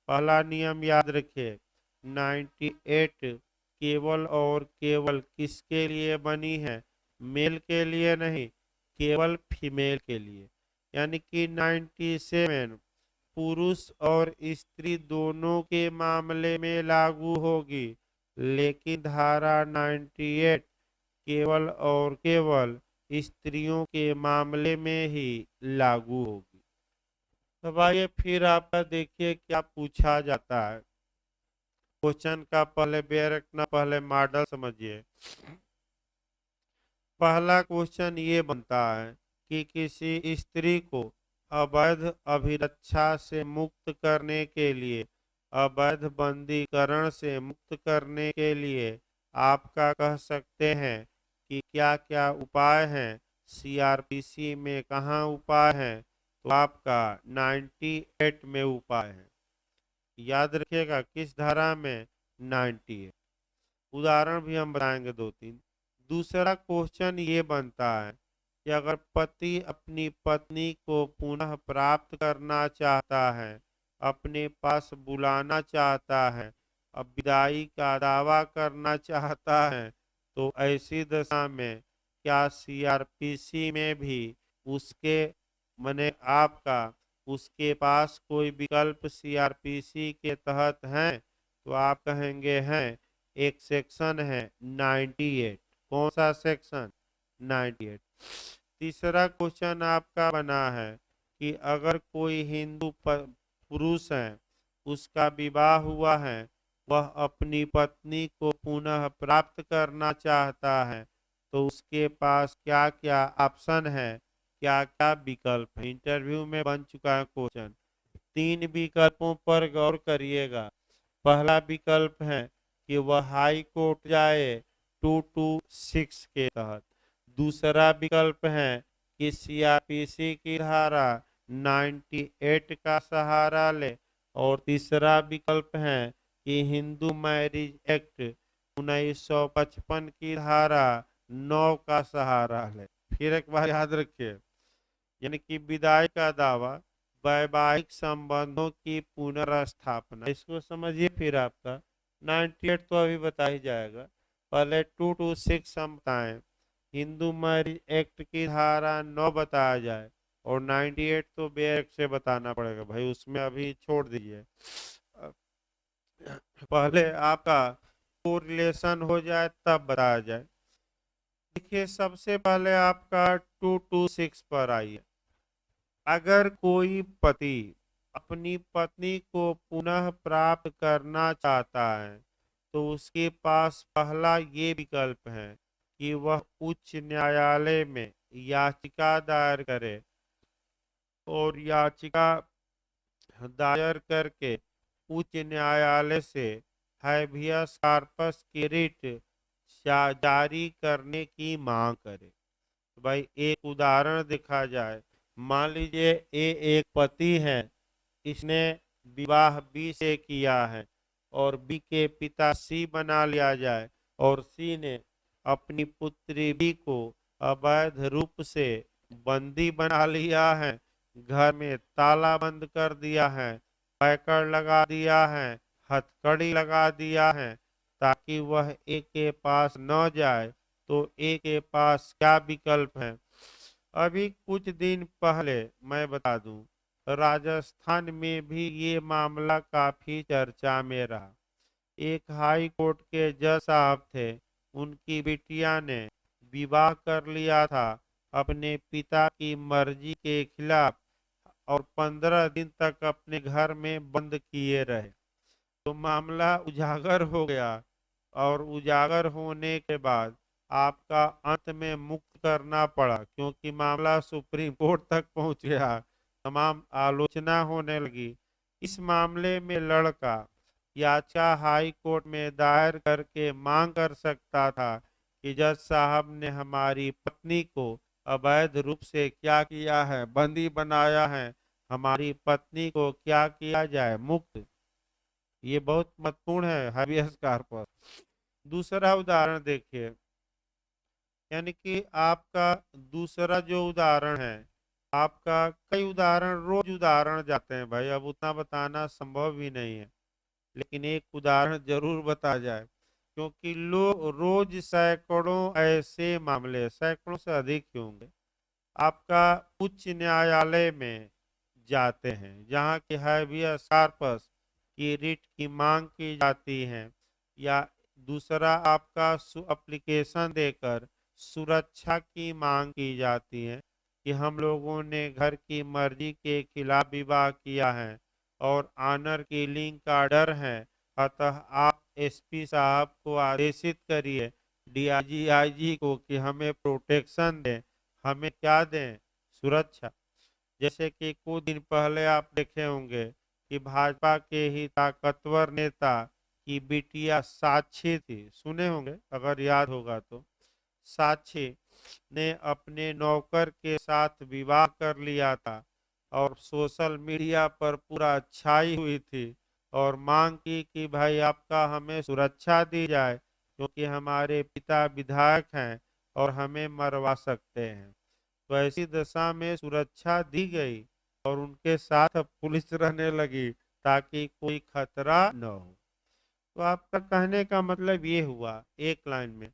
पहला नियम याद रखिए, 98 केवल और केवल किसके लिए बनी है? मेल के लिए नहीं, केवल फीमेल के लिए। यानी कि 97 पुरुष और स्त्री दोनों के मामले में लागू होगी, लेकिन धारा 98 केवल और केवल स्त्रियों के मामले में ही लागू होगी। तो आइए फिर आपका देखिए क्या पूछा जाता है। क्वेश्चन का पहले बेयर रखना, पहले मॉडल समझिए। पहला क्वेश्चन ये बनता है कि किसी स्त्री को अवैध अभिरक्षा से मुक्त करने के लिए, अवैध बंदीकरण से मुक्त करने के लिए आपका कह सकते हैं कि क्या क्या उपाय हैं। सीआरपीसी में कहाँ उपाय हैं? तो आपका 98 में उपाय है। याद रखिएगा किस धारा में? 98। उदाहरण भी हम बताएंगे दो तीन। दूसरा क्वेश्चन ये बनता है कि अगर पति अपनी पत्नी को पुनः प्राप्त करना चाहता है, अपने पास बुलाना चाहता है, अब विदाई का दावा करना चाहता है, तो ऐसी दशा में क्या सीआरपीसी में भी उसके मने आपका उसके पास कोई विकल्प सीआरपीसी के तहत है? तो आप कहेंगे हैं। एक सेक्शन है 98। कौन सा सेक्शन? 98। तीसरा क्वेश्चन आपका बना है कि अगर कोई हिंदू पुरुष है, उसका विवाह हुआ है, वह अपनी पत्नी को पुनः प्राप्त करना चाहता है, तो उसके पास क्या क्या ऑप्शन है, क्या क्या विकल्प है? इंटरव्यू में बन चुका है क्वेश्चन। तीन विकल्पों पर गौर करिएगा। पहला विकल्प है कि वह हाई कोर्ट जाए 226 के तहत। दूसरा विकल्प है कि सीआरपीसी की धारा 98 का सहारा ले। और तीसरा विकल्प है कि हिंदू मैरिज एक्ट 1955 की धारा 9 का सहारा ले। फिर एक बार याद रखिए, यानी कि विदाई का दावा, वैवाहिक संबंधों की पुनर्स्थापना, इसको समझिए। फिर आपका 98 तो अभी बता ही जाएगा, पहले 226 हम बताएं, हिंदू मैरिज एक्ट की धारा 9 बताया जाए, और 98 तो बेएक से बताना पड़ेगा भाई, उसमें अभी छोड़ दीजिए। पहले आपका कोरिलेशन हो जाए तब बताया जाए। देखिए सबसे पहले आपका 226 पर आइए। अगर कोई पति अपनी पत्नी को पुनः प्राप्त करना चाहता है तो उसके पास पहला ये विकल्प है कि वह उच्च न्यायालय में याचिका दायर करे और याचिका दायर करके उच्च न्यायालय से हैबियस कॉर्पस की रिट जारी करने की मांग करे। तो भाई एक उदाहरण देखा जाए, मान लीजिए ये एक पति है, इसने विवाह बी से किया है और बी के पिता सी बना लिया जाए और सी ने अपनी पुत्री बी को अवैध रूप से बंदी बना लिया है, घर में ताला बंद कर दिया है, पैकड़ लगा दिया है, हथकड़ी लगा दिया है ताकि वह ए के पास न जाए। तो ए के पास क्या विकल्प है? अभी कुछ दिन पहले मैं बता दूं, राजस्थान में भी ये मामला काफी चर्चा में रहा। एक हाई कोर्ट के जज साहब थे, उनकी बिटिया ने विवाह कर लिया था अपने पिता की मर्जी के खिलाफ और 15 दिन तक अपने घर में बंद किए रहे। तो मामला उजागर हो गया और उजागर होने के बाद आपका अंत में मुक्त करना पड़ा, क्योंकि मामला सुप्रीम कोर्ट तक पहुंच गया, तमाम आलोचना होने लगी। इस मामले में लड़का याचिका हाई कोर्ट में दायर करके मांग कर सकता था कि जज साहब ने हमारी पत्नी को अवैध रूप से क्या किया है, बंदी बनाया है, हमारी पत्नी को क्या किया जाए, मुक्त। ये बहुत महत्वपूर्ण है हाबियस कॉर्पस। दूसरा उदाहरण देखिए, यानी कि आपका दूसरा जो उदाहरण है, आपका कई उदाहरण रोज उदाहरण जाते हैं भाई, अब उतना बताना संभव भी नहीं है, लेकिन एक उदाहरण जरूर बता जाए, क्योंकि लोग रोज सैकड़ों ऐसे मामले, सैकड़ों से अधिक ही होंगे, आपका उच्च न्यायालय में जाते हैं जहाँ की हैबियस कॉर्पस की रिट की मांग की जाती है, या दूसरा आपका एप्लीकेशन देकर सुरक्षा की मांग की जाती है कि हम लोगों ने घर की मर्जी के खिलाफ विवाह किया है और ऑनर किलिंग का डर है, अतः आप एसपी साहब को आदेशित करिए, डीआईजी आईजी को, कि हमें प्रोटेक्शन दें, हमें क्या दें, सुरक्षा। जैसे कि कुछ दिन पहले आप देखे होंगे कि भाजपा के ही ताकतवर नेता की बिटिया साक्षी थी, सुने होंगे अगर याद होगा तो। साक्षी ने अपने नौकर के साथ विवाह कर लिया था और सोशल मीडिया पर पूरा छाई हुई थी और मांग की कि भाई आपका हमें सुरक्षा दी जाए, क्योंकि हमारे पिता विधायक हैं और हमें मरवा सकते हैं। तो ऐसी दशा में सुरक्षा दी गई और उनके साथ अब पुलिस रहने लगी ताकि कोई खतरा न हो। तो आपका कहने का मतलब ये हुआ एक लाइन में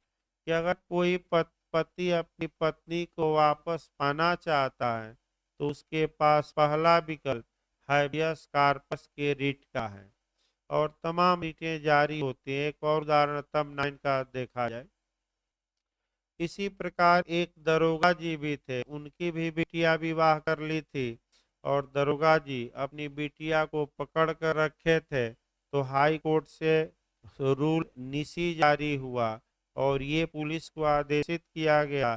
कि अगर कोई पति अपनी पत्नी को वापस पाना चाहता है तो उसके पास पहला विकल्प हैबियस कॉर्पस के रिट का है और तमाम रिटें जारी होती हैं। एक और उदाहरण तब 9 का देखा जाए। इसी प्रकार एक दरोगा जी भी थे, उनकी भी बिटिया विवाह कर ली थी और दरोगा जी अपनी बिटिया को पकड़ कर रखे थे, तो हाई कोर्ट से रूल निसी जारी हुआ और ये पुलिस को आदेशित किया गया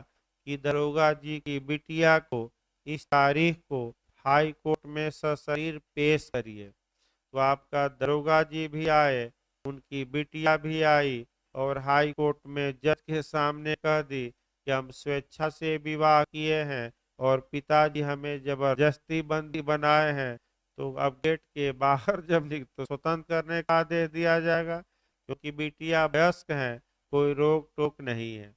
कि दरोगा जी की बिटिया को इस तारीख को हाई कोर्ट में सशरीर पेश करिए। तो आपका दरोगा जी भी आए, उनकी बिटिया भी आई और हाई कोर्ट में जज के सामने कह दी कि हम स्वेच्छा से विवाह किए हैं और पिताजी हमें जबरदस्ती बंदी बनाए हैं, तो अब गेट के बाहर जब तो स्वतंत्र करने का आदेश दिया जाएगा, क्योंकि बिटिया वयस्क हैं, कोई रोक टोक नहीं है।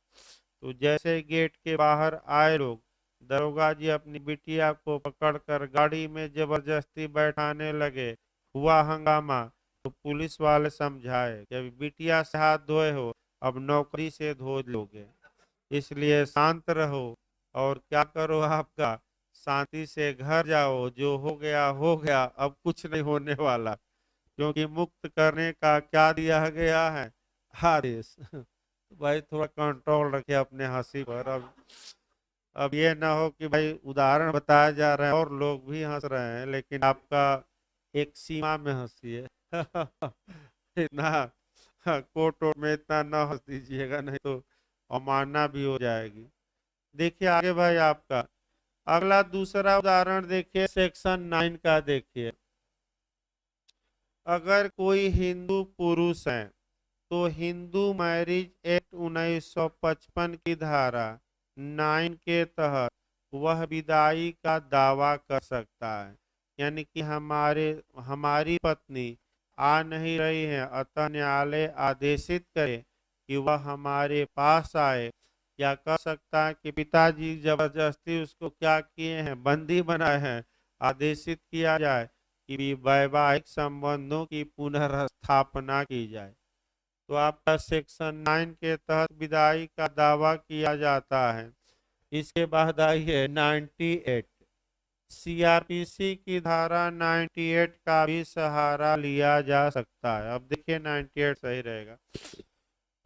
तो जैसे गेट के बाहर आए लोग, दरोगा जी अपनी बिटिया को पकड़कर गाड़ी में जबरदस्ती बैठाने लगे, हुआ हंगामा। तो पुलिस वाले समझाए कि अभी बिटिया से हाथ धोए हो, अब नौकरी से धो लोगे, इसलिए शांत रहो और क्या करो, आपका शांति से घर जाओ, जो हो गया, अब कुछ नहीं होने वाला, क्योंकि मुक्त करने का क्या दिया गया है, आदेश। भाई थोड़ा कंट्रोल रखे अपने हंसी पर। अब ये ना हो कि भाई उदाहरण बताया जा रहा है और लोग भी हंस रहे हैं, लेकिन आपका एक सीमा में हंसी है। इतना हाँ, कोर्ट वोर्ट में इतना न हंस दीजिएगा, नहीं तो अवमानना भी हो जाएगी। देखिए आगे भाई आपका अगला दूसरा उदाहरण देखिए, सेक्शन 9 का देखिए। अगर कोई हिंदू पुरुष है तो हिंदू मैरिज एक्ट 1955 की धारा 9 के तहत वह विदाई का दावा कर सकता है। यानी कि हमारी पत्नी आ नहीं रही है, अतः न्यायालय आदेशित करे कि वह हमारे पास आए। या कह सकता है कि पिताजी जबरदस्ती उसको क्या किए हैं, बंदी बनाए हैं, आदेशित किया जाए कि वैवाहिक संबंधों की पुनर्स्थापना की जाए। तो आपका सेक्शन 9 के तहत विदाई का दावा किया जाता है। इसके बाद आई है 98। सीआरपीसी की धारा 98 का भी सहारा लिया जा सकता है। अब देखिए 98 सही रहेगा।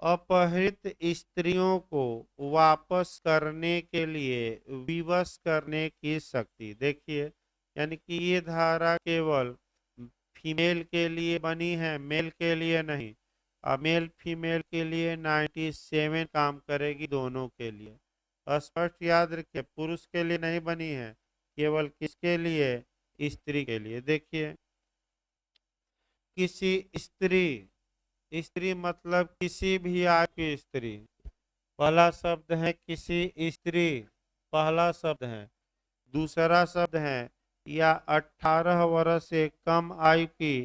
अपहृत स्त्रियों को वापस करने के लिए विवश करने की शक्ति। देखिए यानी कि ये धारा केवल फीमेल के लिए बनी है, मेल के लिए नहीं। मेल फीमेल के लिए 97 काम करेगी, दोनों के लिए। स्पष्ट याद रखिए, पुरुष के लिए नहीं बनी है, केवल किसके लिए, स्त्री के लिए। देखिए किसी स्त्री, स्त्री मतलब किसी भी आयु की स्त्री। पहला शब्द है किसी स्त्री, पहला शब्द है। दूसरा शब्द है या 18 वर्ष से कम आयु की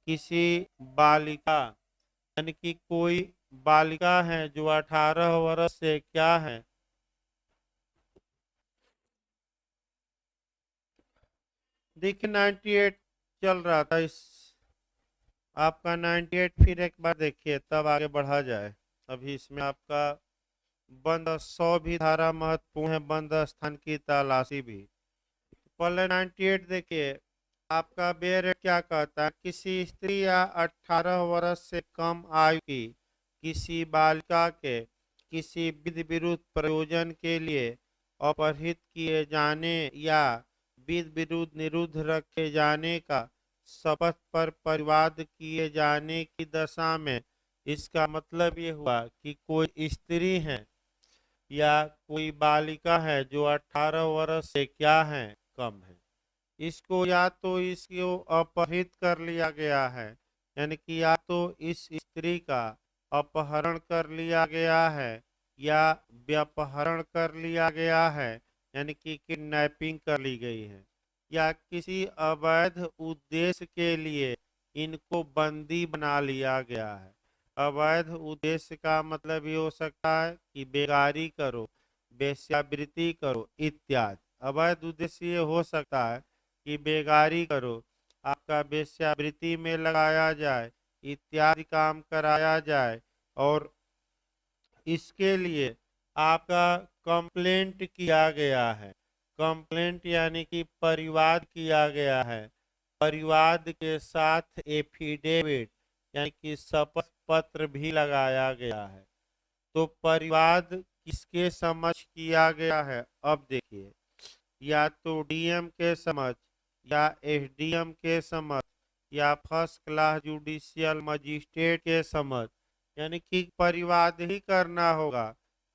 किसी बालिका। यानी कि कोई बालिका है जो 18 वर्ष से क्या है, देखिए 98 चल रहा था इस आपका 98, फिर एक बार देखिए तब आगे बढ़ा जाए। अभी इसमें आपका बंद 100 भी धारा महत्वपूर्ण है, बंद स्थान की तलाशी भी। पहले 98 देखिए आपका बेर क्या कहता है, किसी स्त्री या 18 वर्ष से कम आयु की किसी बालिका के किसी विधि विरुद्ध प्रयोजन के लिए अपहृत किए जाने या विधि विरुद्ध निरुद्ध रखे जाने का शपथ पर परिवाद किए जाने की दशा में। इसका मतलब ये हुआ कि कोई स्त्री है या कोई बालिका है जो 18 वर्ष से क्या है, कम है। इसको या तो इसको अपहृत कर लिया गया है, यानी कि या तो इस स्त्री का अपहरण कर लिया गया है या व्यपहरण कर लिया गया है, यानी कि किडनैपिंग कर ली गई है। या किसी अवैध उद्देश्य के लिए इनको बंदी बना लिया गया है। अवैध उद्देश्य का मतलब ये हो सकता है कि बेगारी करो, वेश्यावृत्ति करो इत्यादि। अवैध उद्देश्य ये हो सकता है कि बेगारी करो, आपका वेश्यावृत्ति में लगाया जाए, इत्यादि काम कराया जाए। और इसके लिए आपका कंप्लेंट किया गया है। कंप्लेंट यानी कि परिवाद किया गया है। परिवाद के साथ एफिडेविट यानी कि शपथ पत्र भी लगाया गया है। तो परिवाद किसके समक्ष किया गया है, अब देखिए या तो डीएम के समक्ष या एसडीएम के समक्ष या फर्स्ट क्लास जुडिशियल मजिस्ट्रेट के समक्ष, यानी कि परिवाद ही करना होगा।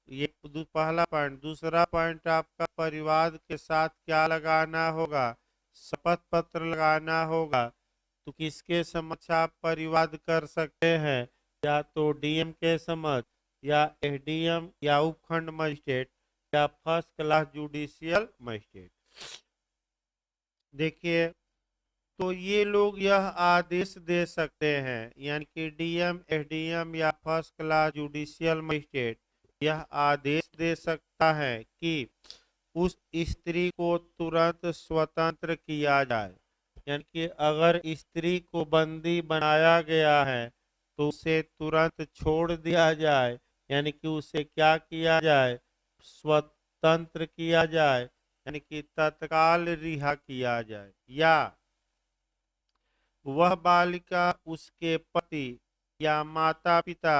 ये पहला पॉइंट। दूसरा पॉइंट आपका परिवाद के साथ क्या लगाना होगा, शपथ पत्र लगाना होगा। तो किसके समक्ष आप परिवाद कर सकते हैं, या तो डीएम के समक्ष या एसडीएम या उपखंड मजिस्ट्रेट या फर्स्ट क्लास जुडिशियल मजिस्ट्रेट। देखिए तो ये लोग यह आदेश दे सकते हैं, यानी कि डीएम एसडीएम या फर्स्ट क्लास जुडिशियल मजिस्ट्रेट यह आदेश दे सकता है कि उस स्त्री को तुरंत स्वतंत्र किया जाए। यानी कि अगर स्त्री को बंदी बनाया गया है तो उसे तुरंत छोड़ दिया जाए, यानी कि उसे क्या किया जाए, स्वतंत्र किया जाए, यानी कि तत्काल रिहा किया जाए। या वह बालिका उसके पति या माता पिता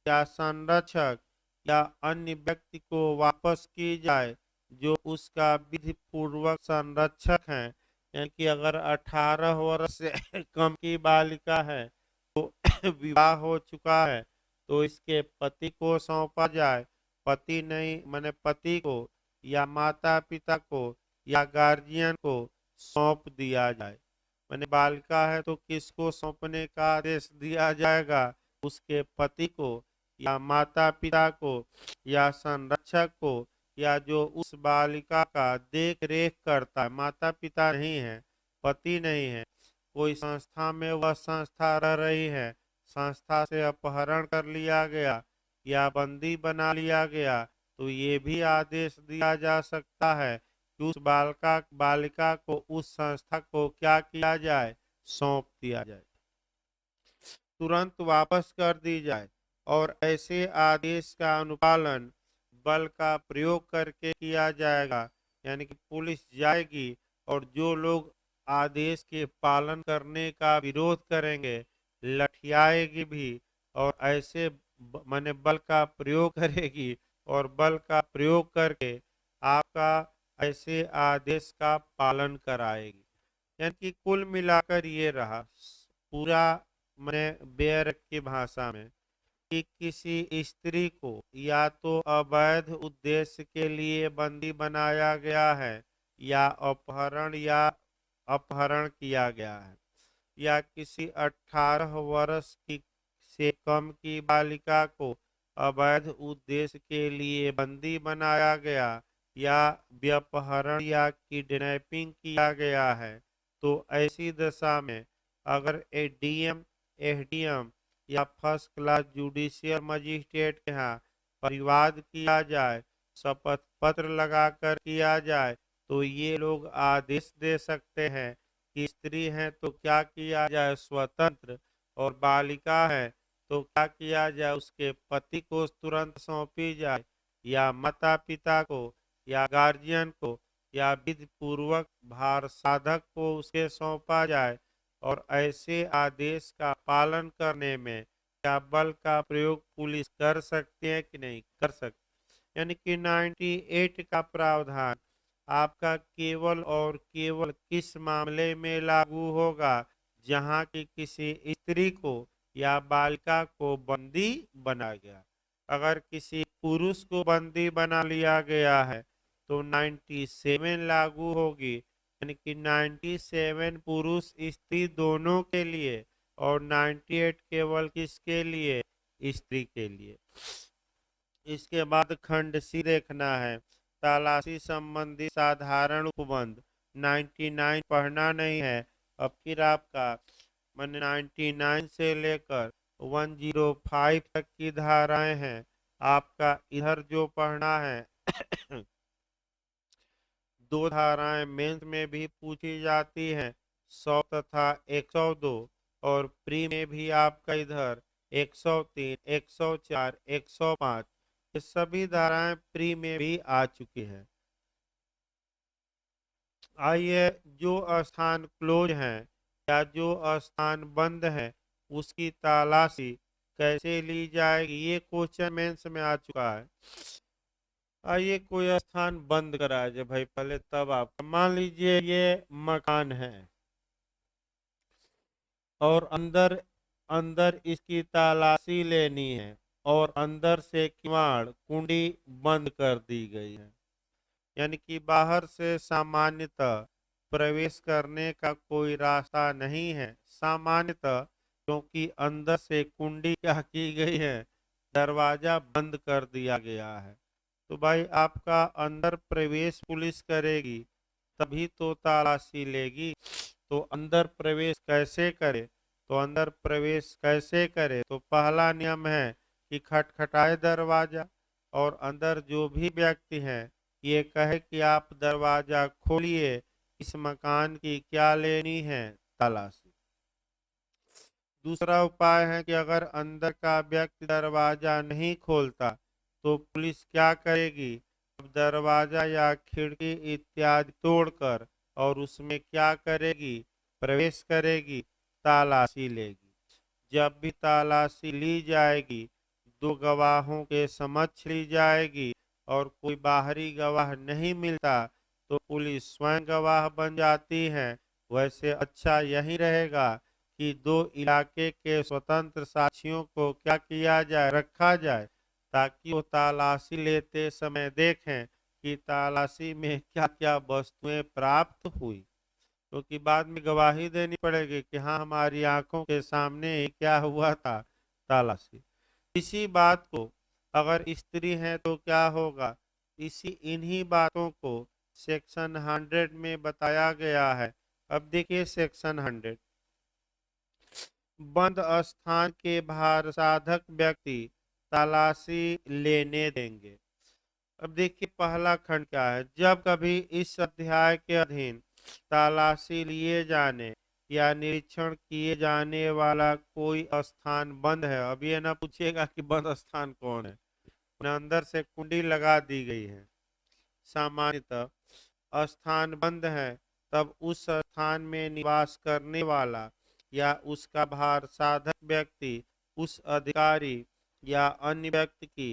या संरक्षक या अन्य व्यक्ति को वापस की जाए जो उसका विधि पूर्वक संरक्षक है। यानी कि अगर 18 वर्ष से कम की बालिका है तो विवाह हो चुका है तो इसके पति को सौंपा जाए, पति नहीं माने पति को या माता पिता को या गार्जियन को सौंप दिया जाए। माने बालिका है तो किसको सौंपने का आदेश दिया जाएगा? उसके पति को या माता पिता को या संरक्षक को या जो उस बालिका का देख रेख करता है, माता पिता नहीं है, पति नहीं है, कोई संस्था में वह संस्था रह रही है, संस्था से अपहरण कर लिया गया या बंदी बना लिया गया, तो ये भी आदेश दिया जा सकता है कि उस बालिका को उस संस्था को क्या किया जाए? सौंप दिया जाए, तुरंत वापस कर दी जाए। और ऐसे आदेश का अनुपालन बल का प्रयोग करके किया जाएगा, यानी कि पुलिस जाएगी और जो लोग आदेश के पालन करने का विरोध करेंगे लठियाएगी भी और ऐसे माने बल का प्रयोग करेगी और बल का प्रयोग करके आपका ऐसे आदेश का पालन कराएगी। यानी कि कुल मिलाकर ये रहा पूरा मैंने बेयर की भाषा में कि किसी स्त्री को या तो अवैध उद्देश्य के लिए बंदी बनाया गया है या अपहरण किया गया है या किसी 18 वर्ष की से कम की बालिका को अवैध उद्देश्य के लिए बंदी बनाया गया या व्यपहरण या किडनैपिंग किया गया है, तो ऐसी दशा में अगर एडीएम एसडीएम या फर्स्ट क्लास जुडिशियल मजिस्ट्रेट के यहाँ परिवाद किया जाए, शपथ पत्र लगाकर किया जाए, तो ये लोग आदेश दे सकते हैं कि स्त्री है तो क्या किया जाए? स्वतंत्र, और बालिका है तो क्या किया जाए? उसके पति को तुरंत सौंपी जाए या माता पिता को या गार्जियन को या विधि पूर्वक भार साधक को उसके सौंपा जाए। और ऐसे आदेश का पालन करने में क्या बल का प्रयोग पुलिस कर सकती है कि नहीं कर सकती? यानी कि 98 का प्रावधान आपका केवल और केवल किस मामले में लागू होगा? जहां की किसी स्त्री को या बालिका को बंदी बना गया। अगर किसी पुरुष को बंदी बना लिया गया है तो 97 लागू होगी, यानी कि 97 पुरुष स्त्री दोनों के लिए और 98 केवल किसके लिए? स्त्री के लिए। इसके बाद खंड सी देखना है, तलाशी संबंधी साधारण उपबंध। 99 पढ़ना नहीं है, अब फिर आपका 99 से लेकर 105 तक की धाराएं हैं, आपका इधर जो पढ़ना है दो धाराएं मेंस में भी पूछी जाती हैं, 100 तथा 102, और प्री में भी आपका इधर 103, 104, 105 ये सभी धाराएं प्री में भी आ चुकी हैं। आइए, जो स्थान क्लोज हैं या जो स्थान बंद है उसकी तलाशी कैसे ली जाएगी, ये क्वेश्चन मेंस में आ चुका है। आइए, कोई स्थान बंद कराया जाए भाई पहले, तब आप मान लीजिए ये मकान है और अंदर अंदर इसकी तलाशी लेनी है और अंदर से किवाड़ कुंडी बंद कर दी गई है, यानी कि बाहर से सामान्यतः प्रवेश करने का कोई रास्ता नहीं है सामान्यतः, क्योंकि अंदर से कुंडी क्या की गई है? दरवाजा बंद कर दिया गया है। तो भाई आपका अंदर प्रवेश पुलिस करेगी तभी तो तलाशी लेगी। तो अंदर प्रवेश कैसे करे? तो अंदर प्रवेश कैसे करे? तो पहला नियम है कि खटखटाए दरवाजा और अंदर जो भी व्यक्ति है ये कहे कि आप दरवाजा खोलिए, इस मकान की क्या लेनी है? तलाशी। दूसरा उपाय है कि अगर अंदर का व्यक्ति दरवाजा नहीं खोलता तो पुलिस क्या करेगी? अब दरवाजा या खिड़की इत्यादि तोड़कर और उसमें क्या करेगी? प्रवेश करेगी, तलाशी लेगी। जब भी तलाशी ली जाएगी दो गवाहों के समक्ष ली जाएगी और कोई बाहरी गवाह नहीं मिलता तो पुलिस स्वयं गवाह बन जाती है। वैसे अच्छा यही रहेगा कि दो इलाके के स्वतंत्र साक्षियों को क्या किया जाए, रखा जाए, ताकि वो तलाशी लेते समय देखें कि तलाशी में क्या क्या वस्तुएं प्राप्त हुई, क्योंकि बाद में गवाही देनी पड़ेगी कि हाँ हमारी आंखों के सामने ही क्या हुआ था, तलाशी। इसी बात को अगर स्त्री है तो क्या होगा, इन्हीं बातों को सेक्शन 100 में बताया गया है। अब देखिए सेक्शन 100, बंद स्थान के भार साधक व्यक्ति तलाशी लेने देंगे। अब देखिए पहला खंड क्या है, जब कभी इस अध्याय के अधीन तलाशी लिए जाने या निरीक्षण किए जाने वाला कोई स्थान बंद है। अब ये ना पूछिएगा कि बंद स्थान कौन है, अंदर से कुंडी लगा दी गई है। सामान्यतः स्थान बंद है तब उस स्थान में निवास करने वाला या उसका भार साधक व्यक्ति उस अधिकारी या अन्य व्यक्ति की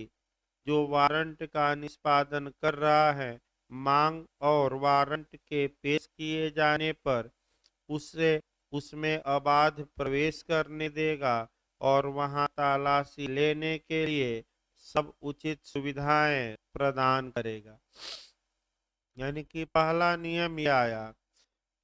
जो वारंट का निष्पादन कर रहा है मांग और वारंट के पेश किए जाने पर उससे उसमें अबाध प्रवेश करने देगा और वहां तलाशी लेने के लिए सब उचित सुविधाएं प्रदान करेगा। यानी कि पहला नियम यह आया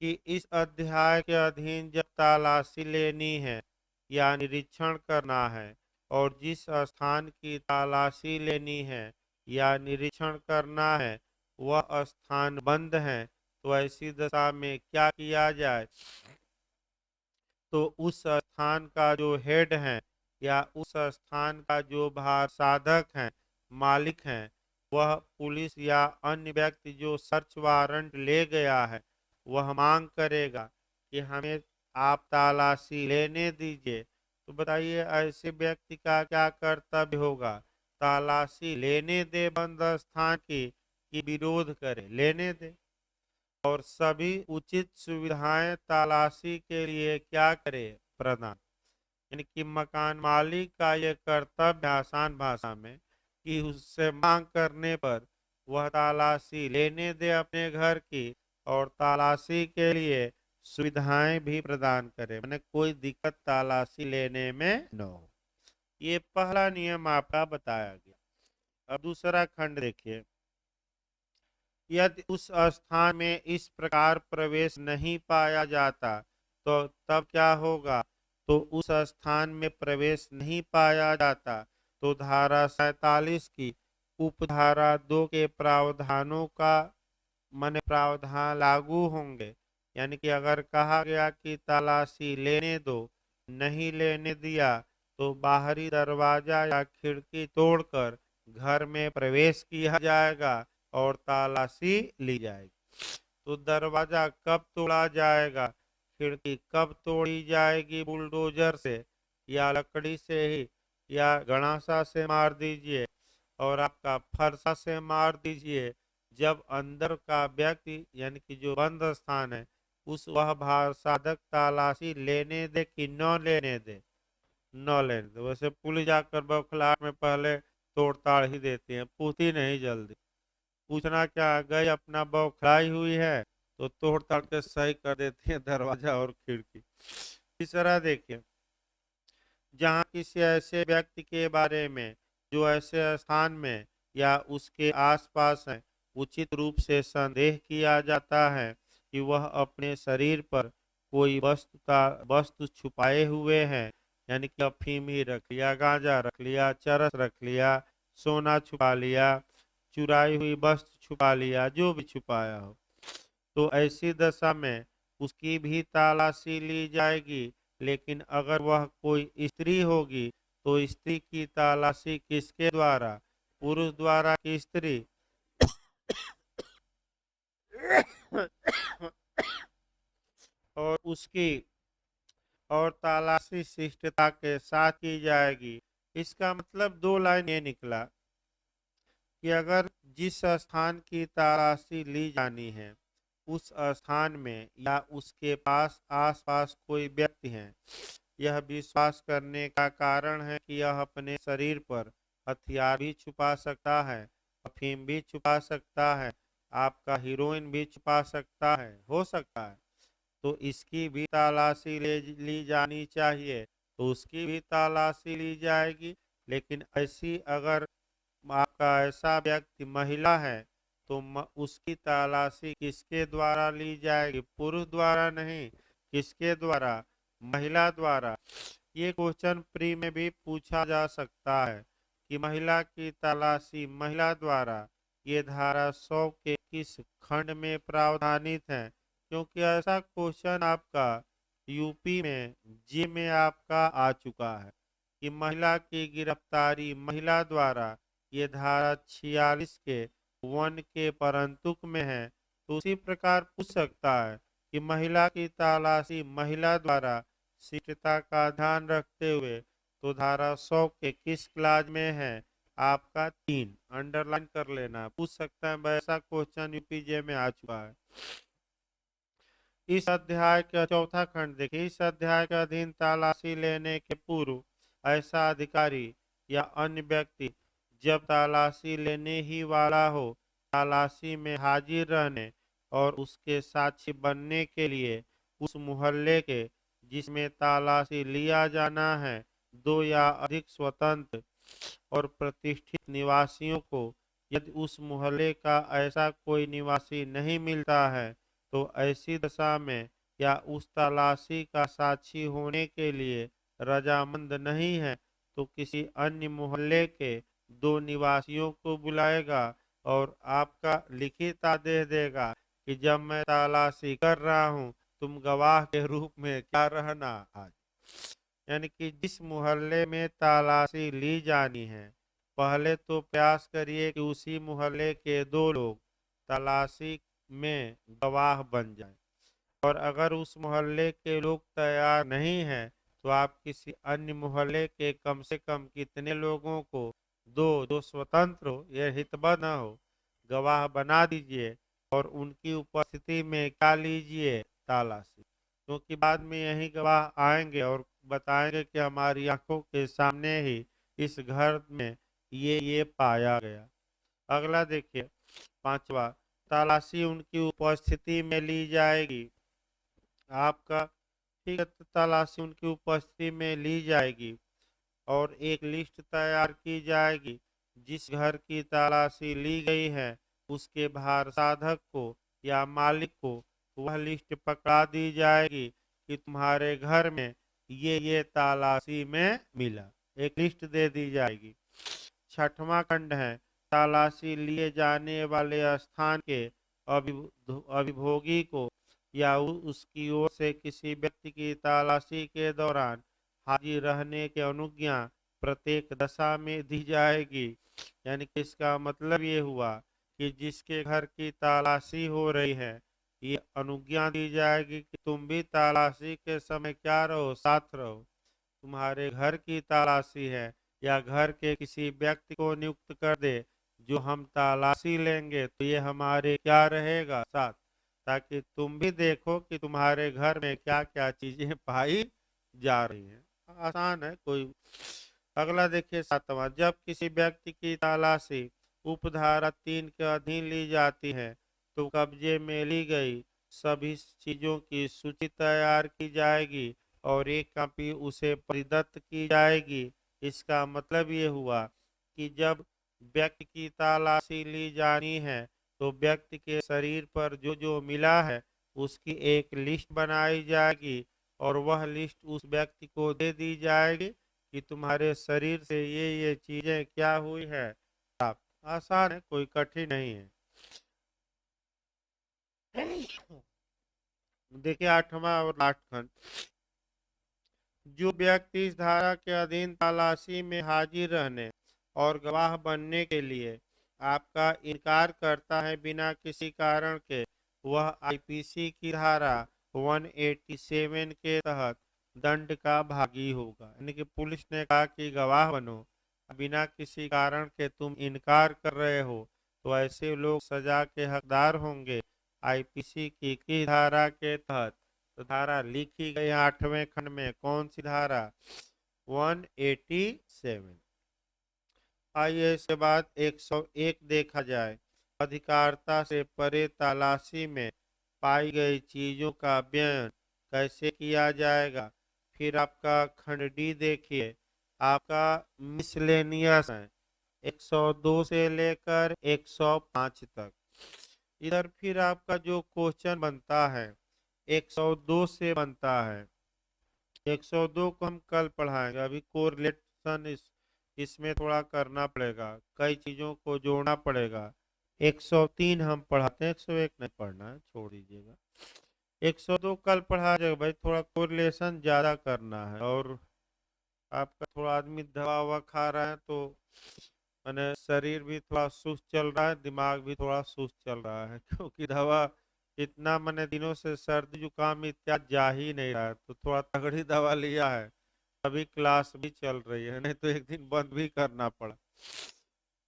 कि इस अध्याय के अधीन जब तलाशी लेनी है या निरीक्षण करना है और जिस स्थान की तलाशी लेनी है या निरीक्षण करना है वह स्थान बंद है, तो ऐसी दशा में क्या किया जाए, तो उस स्थान का जो हेड है या उस स्थान का जो भार साधक है, मालिक है, वह पुलिस या अन्य व्यक्ति जो सर्च वारंट ले गया है वह मांग करेगा कि हमें आप तलाशी लेने दीजिए। तो बताइए ऐसे व्यक्ति का क्या कर्तव्य होगा, तलाशी लेने दे बंद स्थान की कि विरोध करे, लेने दे। और सभी उचित सुविधाएं तलाशी के लिए क्या करे, प्रदान। यानी कि मकान मालिक का यह कर्तव्य आसान भाषा में कि उससे मांग करने पर वह तलाशी लेने दे अपने घर की और तलाशी के लिए सुविधाएं भी प्रदान करे, मैंने कोई दिक्कत तलाशी लेने में न हो। ये पहला नियम आपका बताया गया। अब दूसरा खंड देखिए, यदि उस स्थान में इस प्रकार प्रवेश नहीं पाया जाता तो तब क्या होगा, तो उस स्थान में प्रवेश नहीं पाया जाता तो धारा 47 की उपधारा 2 के प्रावधानों का मन प्रावधान लागू होंगे। यानी कि अगर कहा गया कि तलाशी लेने दो, नहीं लेने दिया तो बाहरी दरवाजा या खिड़की तोड़कर घर में प्रवेश किया जाएगा और तलाशी ली जाएगी। तो दरवाजा कब तोड़ा जाएगा, खिड़की कब तोड़ी जाएगी, बुलडोजर से या लकड़ी से ही, या गणासा से मार दीजिए और आपका फरसा से मार दीजिए, जब अंदर का व्यक्ति यानी कि जो बंद स्थान है उस वह भार साधक तलाशी लेने दे कि न लेने दे, न लेने दे। वैसे पुलिस जाकर बौखलाहट में पहले तोड़ताड़ ही देती है, पूछती नहीं जल्दी, पूछना क्या गई अपना बौखलाई हुई है तो तोड़ ताड़ के सही कर देती है दरवाजा और खिड़की। इस तरह देखिए, जहाँ किसी ऐसे व्यक्ति के बारे में जो ऐसे स्थान में या उसके आसपास है उचित रूप से संदेह किया जाता है कि वह अपने शरीर पर कोई वस्तु छुपाए हुए हैं, यानी कि अफीम ही रख लिया, गांजा रख लिया, चरस रख लिया, सोना छुपा लिया, चुराई हुई वस्तु छुपा लिया, जो भी छुपाया हो, तो ऐसी दशा में उसकी भी तलाशी ली जाएगी। लेकिन अगर वह कोई स्त्री होगी तो स्त्री की तलाशी किसके द्वारा, पुरुष द्वारा की स्त्री और उसकी और तलाशी शिष्टता के साथ की जाएगी। इसका मतलब दो लाइन ये निकला कि अगर जिस स्थान की तलाशी ली जानी है उस स्थान में या उसके पास आसपास कोई व्यक्ति है, यह विश्वास करने का कारण है कि यह अपने शरीर पर हथियार भी छुपा सकता है, अफीम भी छुपा सकता है, आपका हीरोइन भी छुपा सकता है, हो सकता है, तो इसकी भी तलाशी ली जानी चाहिए, तो उसकी भी तलाशी ली जाएगी। लेकिन ऐसी अगर आपका ऐसा व्यक्ति महिला है तो उसकी तलाशी किसके द्वारा ली जाएगी? पुरुष द्वारा नहीं, किसके द्वारा? महिला द्वारा। ये क्वेश्चन प्री में भी पूछा जा सकता है कि महिला की तलाशी महिला द्वारा ये धारा 100 के किस खंड में प्रावधानित है, क्योंकि ऐसा क्वेश्चन आपका यूपी में जी में आपका आ चुका है कि महिला की गिरफ्तारी महिला द्वारा ये धारा 46 के 1 के परंतुक में है। तो उसी प्रकार पूछ सकता है कि महिला की तलाशी महिला द्वारा शिष्टता का ध्यान रखते हुए तो धारा 100 के किस क्लाज में है? आपका 3 अंडरलाइन कर लेना, पूछ सकता है। वैसा क्वेश्चन यूपीजे में आ चुका है। इस अध्याय का चौथा खंड देखिए। इस अध्याय के अधीन तलाशी लेने के पूर्व ऐसा अधिकारी या अन्य व्यक्ति जब तलाशी लेने ही वाला हो तलाशी में हाजिर रहने और उसके साक्षी बनने के लिए उस मोहल्ले के जिसमें तलाशी लिया जाना है 2 या अधिक स्वतंत्र और प्रतिष्ठित निवासियों को यदि उस मोहल्ले का ऐसा कोई निवासी नहीं मिलता है तो ऐसी दशा में या उस तलाशी का साक्षी होने के लिए रजामंद नहीं है तो किसी अन्य मोहल्ले के 2 निवासियों को बुलाएगा और आपका लिखित आदेश देगा कि जब मैं तलाशी कर रहा हूं तुम गवाह के रूप में क्या रहना आज। यानी कि जिस मोहल्ले में तलाशी ली जानी है पहले तो प्रयास करिए कि उसी मोहल्ले के 2 लोग तलाशी में गवाह बन जाएं। और अगर उस मोहल्ले के लोग तैयार नहीं हैं तो आप किसी अन्य मोहल्ले के कम से कम कितने लोगों को 2 जो स्वतंत्र हो यह हितबद्ध न हो गवाह बना दीजिए और उनकी उपस्थिति में क्या लीजिए? तलाशी। क्योंकि बाद में यही गवाह आएंगे और बताएंगे कि हमारी आंखों के सामने ही इस घर में ये पाया गया। अगला देखिए 5वां, तलाशी उनकी उपस्थिति में ली जाएगी। आपका ठीक है, तो तलाशी उनकी उपस्थिति में ली जाएगी और एक लिस्ट तैयार की जाएगी। जिस घर की तलाशी ली गई है उसके भार साधक को या मालिक को वह लिस्ट पकड़ा दी जाएगी कि तुम्हारे घर में ये तलाशी में मिला, एक लिस्ट दे दी जाएगी। 6वां खंड है तलाशी लिए जाने वाले स्थान के अभिभोगी को या उसकी ओर से किसी व्यक्ति की तलाशी के दौरान हाजिर रहने की अनुज्ञा प्रत्येक दशा में दी जाएगी। यानी कि इसका मतलब ये हुआ कि जिसके घर की तलाशी हो रही है ये अनुज्ञा दी जाएगी कि तुम भी तलाशी के समय क्या रहो? साथ रहो। तुम्हारे घर की तलाशी है या घर के किसी व्यक्ति को नियुक्त कर दे जो हम तलाशी लेंगे तो ये हमारे क्या रहेगा? साथ, ताकि तुम भी देखो कि तुम्हारे घर में क्या क्या चीजें पाई जा रही हैं। आसान है कोई। अगला देखिए 7वां, जब किसी व्यक्ति की तलाशी उपधारा 3 के अधीन ली जाती है तो कब्जे में ली गई सभी चीजों की सूची तैयार की जाएगी और एक कॉपी उसे परिदत्त की जाएगी। इसका मतलब ये हुआ कि जब व्यक्ति की तलाशी ली जानी है तो व्यक्ति के शरीर पर जो जो मिला है उसकी एक लिस्ट बनाई जाएगी और वह लिस्ट उस व्यक्ति को दे दी जाएगी कि तुम्हारे शरीर से ये चीजें क्या हुई है प्राप्त। आसान है, कोई कठिन नहीं है। देखिए 8वां और लास्ट खंड, जो व्यक्ति इस धारा के अधीन तलाशी में हाजिर रहने और गवाह बनने के लिए आपका इनकार करता है बिना किसी कारण के वह आईपीसी की धारा 187 के तहत दंड का भागी होगा। यानी कि पुलिस ने कहा कि गवाह बनो, बिना किसी कारण के तुम इनकार कर रहे हो तो ऐसे लोग सजा के हकदार होंगे। आईपीसी की धारा के तहत तो धारा लिखी गई 8वें खंड में, कौन सी धारा? 187। आइए इसके बाद 101 देखा जाए। अधिकारिता से परे तलाशी में पाई गई चीजों का व्ययन कैसे किया जाएगा। फिर आपका खंड डी देखिए, आपका मिसलेनियस है 102 से लेकर 105 तक। इधर फिर आपका जो क्वेश्चन बनता है 102 से बनता है। 102 को हम कल पढ़ाएंगे, अभी कोरिलेशन इसमें थोड़ा करना पड़ेगा, कई चीजों को जोड़ना पड़ेगा। 103 हम पढ़ाते हैं, 101 नहीं पढ़ना है, छोड़ दीजिएगा। 102 कल पढ़ा जाएगा भाई, थोड़ा कोरिलेशन ज्यादा करना है। और आपका थोड़ा आदमी दवा ववा खा रहा है तो मैंने शरीर भी थोड़ा सुस्त चल रहा है, दिमाग भी थोड़ा सुस्त चल रहा है क्योंकि दवा इतना मैंने दिनों से सर्दी जुकाम इत्यादि जा ही नहीं रहा है, तो थोड़ा तगड़ी दवा लिया है। अभी क्लास भी चल रही है, नहीं तो एक दिन बंद भी करना पड़ा।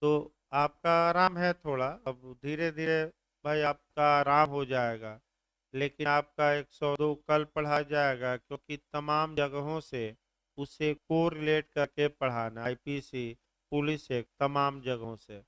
तो आपका आराम है थोड़ा, अब धीरे धीरे भाई आपका आराम हो जाएगा। लेकिन आपका 102 कल पढ़ा जाएगा, क्योंकि तमाम जगहों से उसे कोरिलेट करके पढ़ाना, आईपीसी पुलिस एक तमाम जगहों से,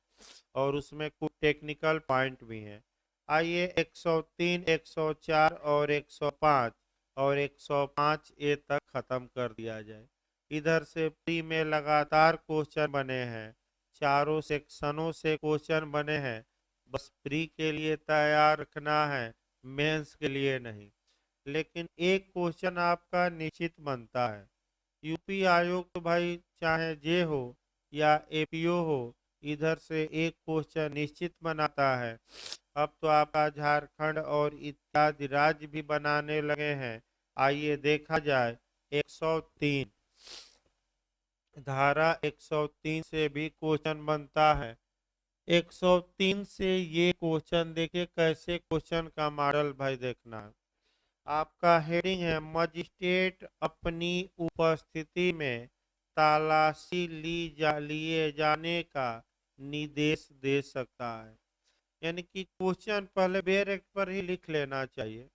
और उसमें कुछ टेक्निकल पॉइंट भी हैं। आइए 103, 104 और 105 और 105 ए तक खत्म कर दिया जाए। इधर से प्री में लगातार क्वेश्चन बने हैं, चारों सेक्शनों से क्वेश्चन बने हैं, बस प्री के लिए तैयार रखना है, मेंस के लिए नहीं। लेकिन एक क्वेश्चन आपका निश्चित बनता है, यूपी आयोग तो भाई चाहे जे हो या एपीओ हो, इधर से एक क्वेश्चन निश्चित बनाता है। अब तो आपका झारखंड और इत्यादि राज्य भी बनाने लगे हैं। आइए देखा जाए 103, धारा 103 से भी क्वेश्चन बनता है। 103 से ये क्वेश्चन देखिए, कैसे क्वेश्चन का मॉडल भाई देखना है। आपका हेडिंग है, मजिस्ट्रेट अपनी उपस्थिति में तलाशी लिए जाने का निर्देश दे सकता है। यानी कि क्वेश्चन पहले डायरेक्ट पर ही लिख लेना चाहिए।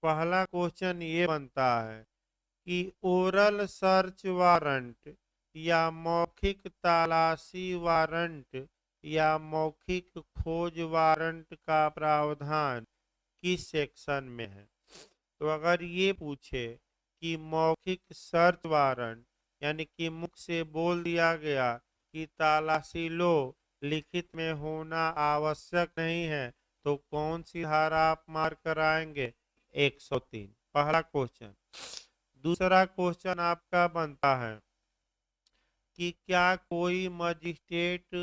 पहला क्वेश्चन ये बनता है कि ओरल सर्च वारंट या मौखिक तलाशी वारंट या मौखिक खोज वारंट का प्रावधान किस सेक्शन में है। तो अगर ये पूछे कि मौखिक सर्च वारंट, यानी कि मुख से बोल दिया गया कि तलाशी लो, लिखित में होना आवश्यक नहीं है, तो कौन सी धारा आप मार्क कराएंगे? 103, पहला क्वेश्चन। दूसरा क्वेश्चन आपका बनता है कि क्या कोई मजिस्ट्रेट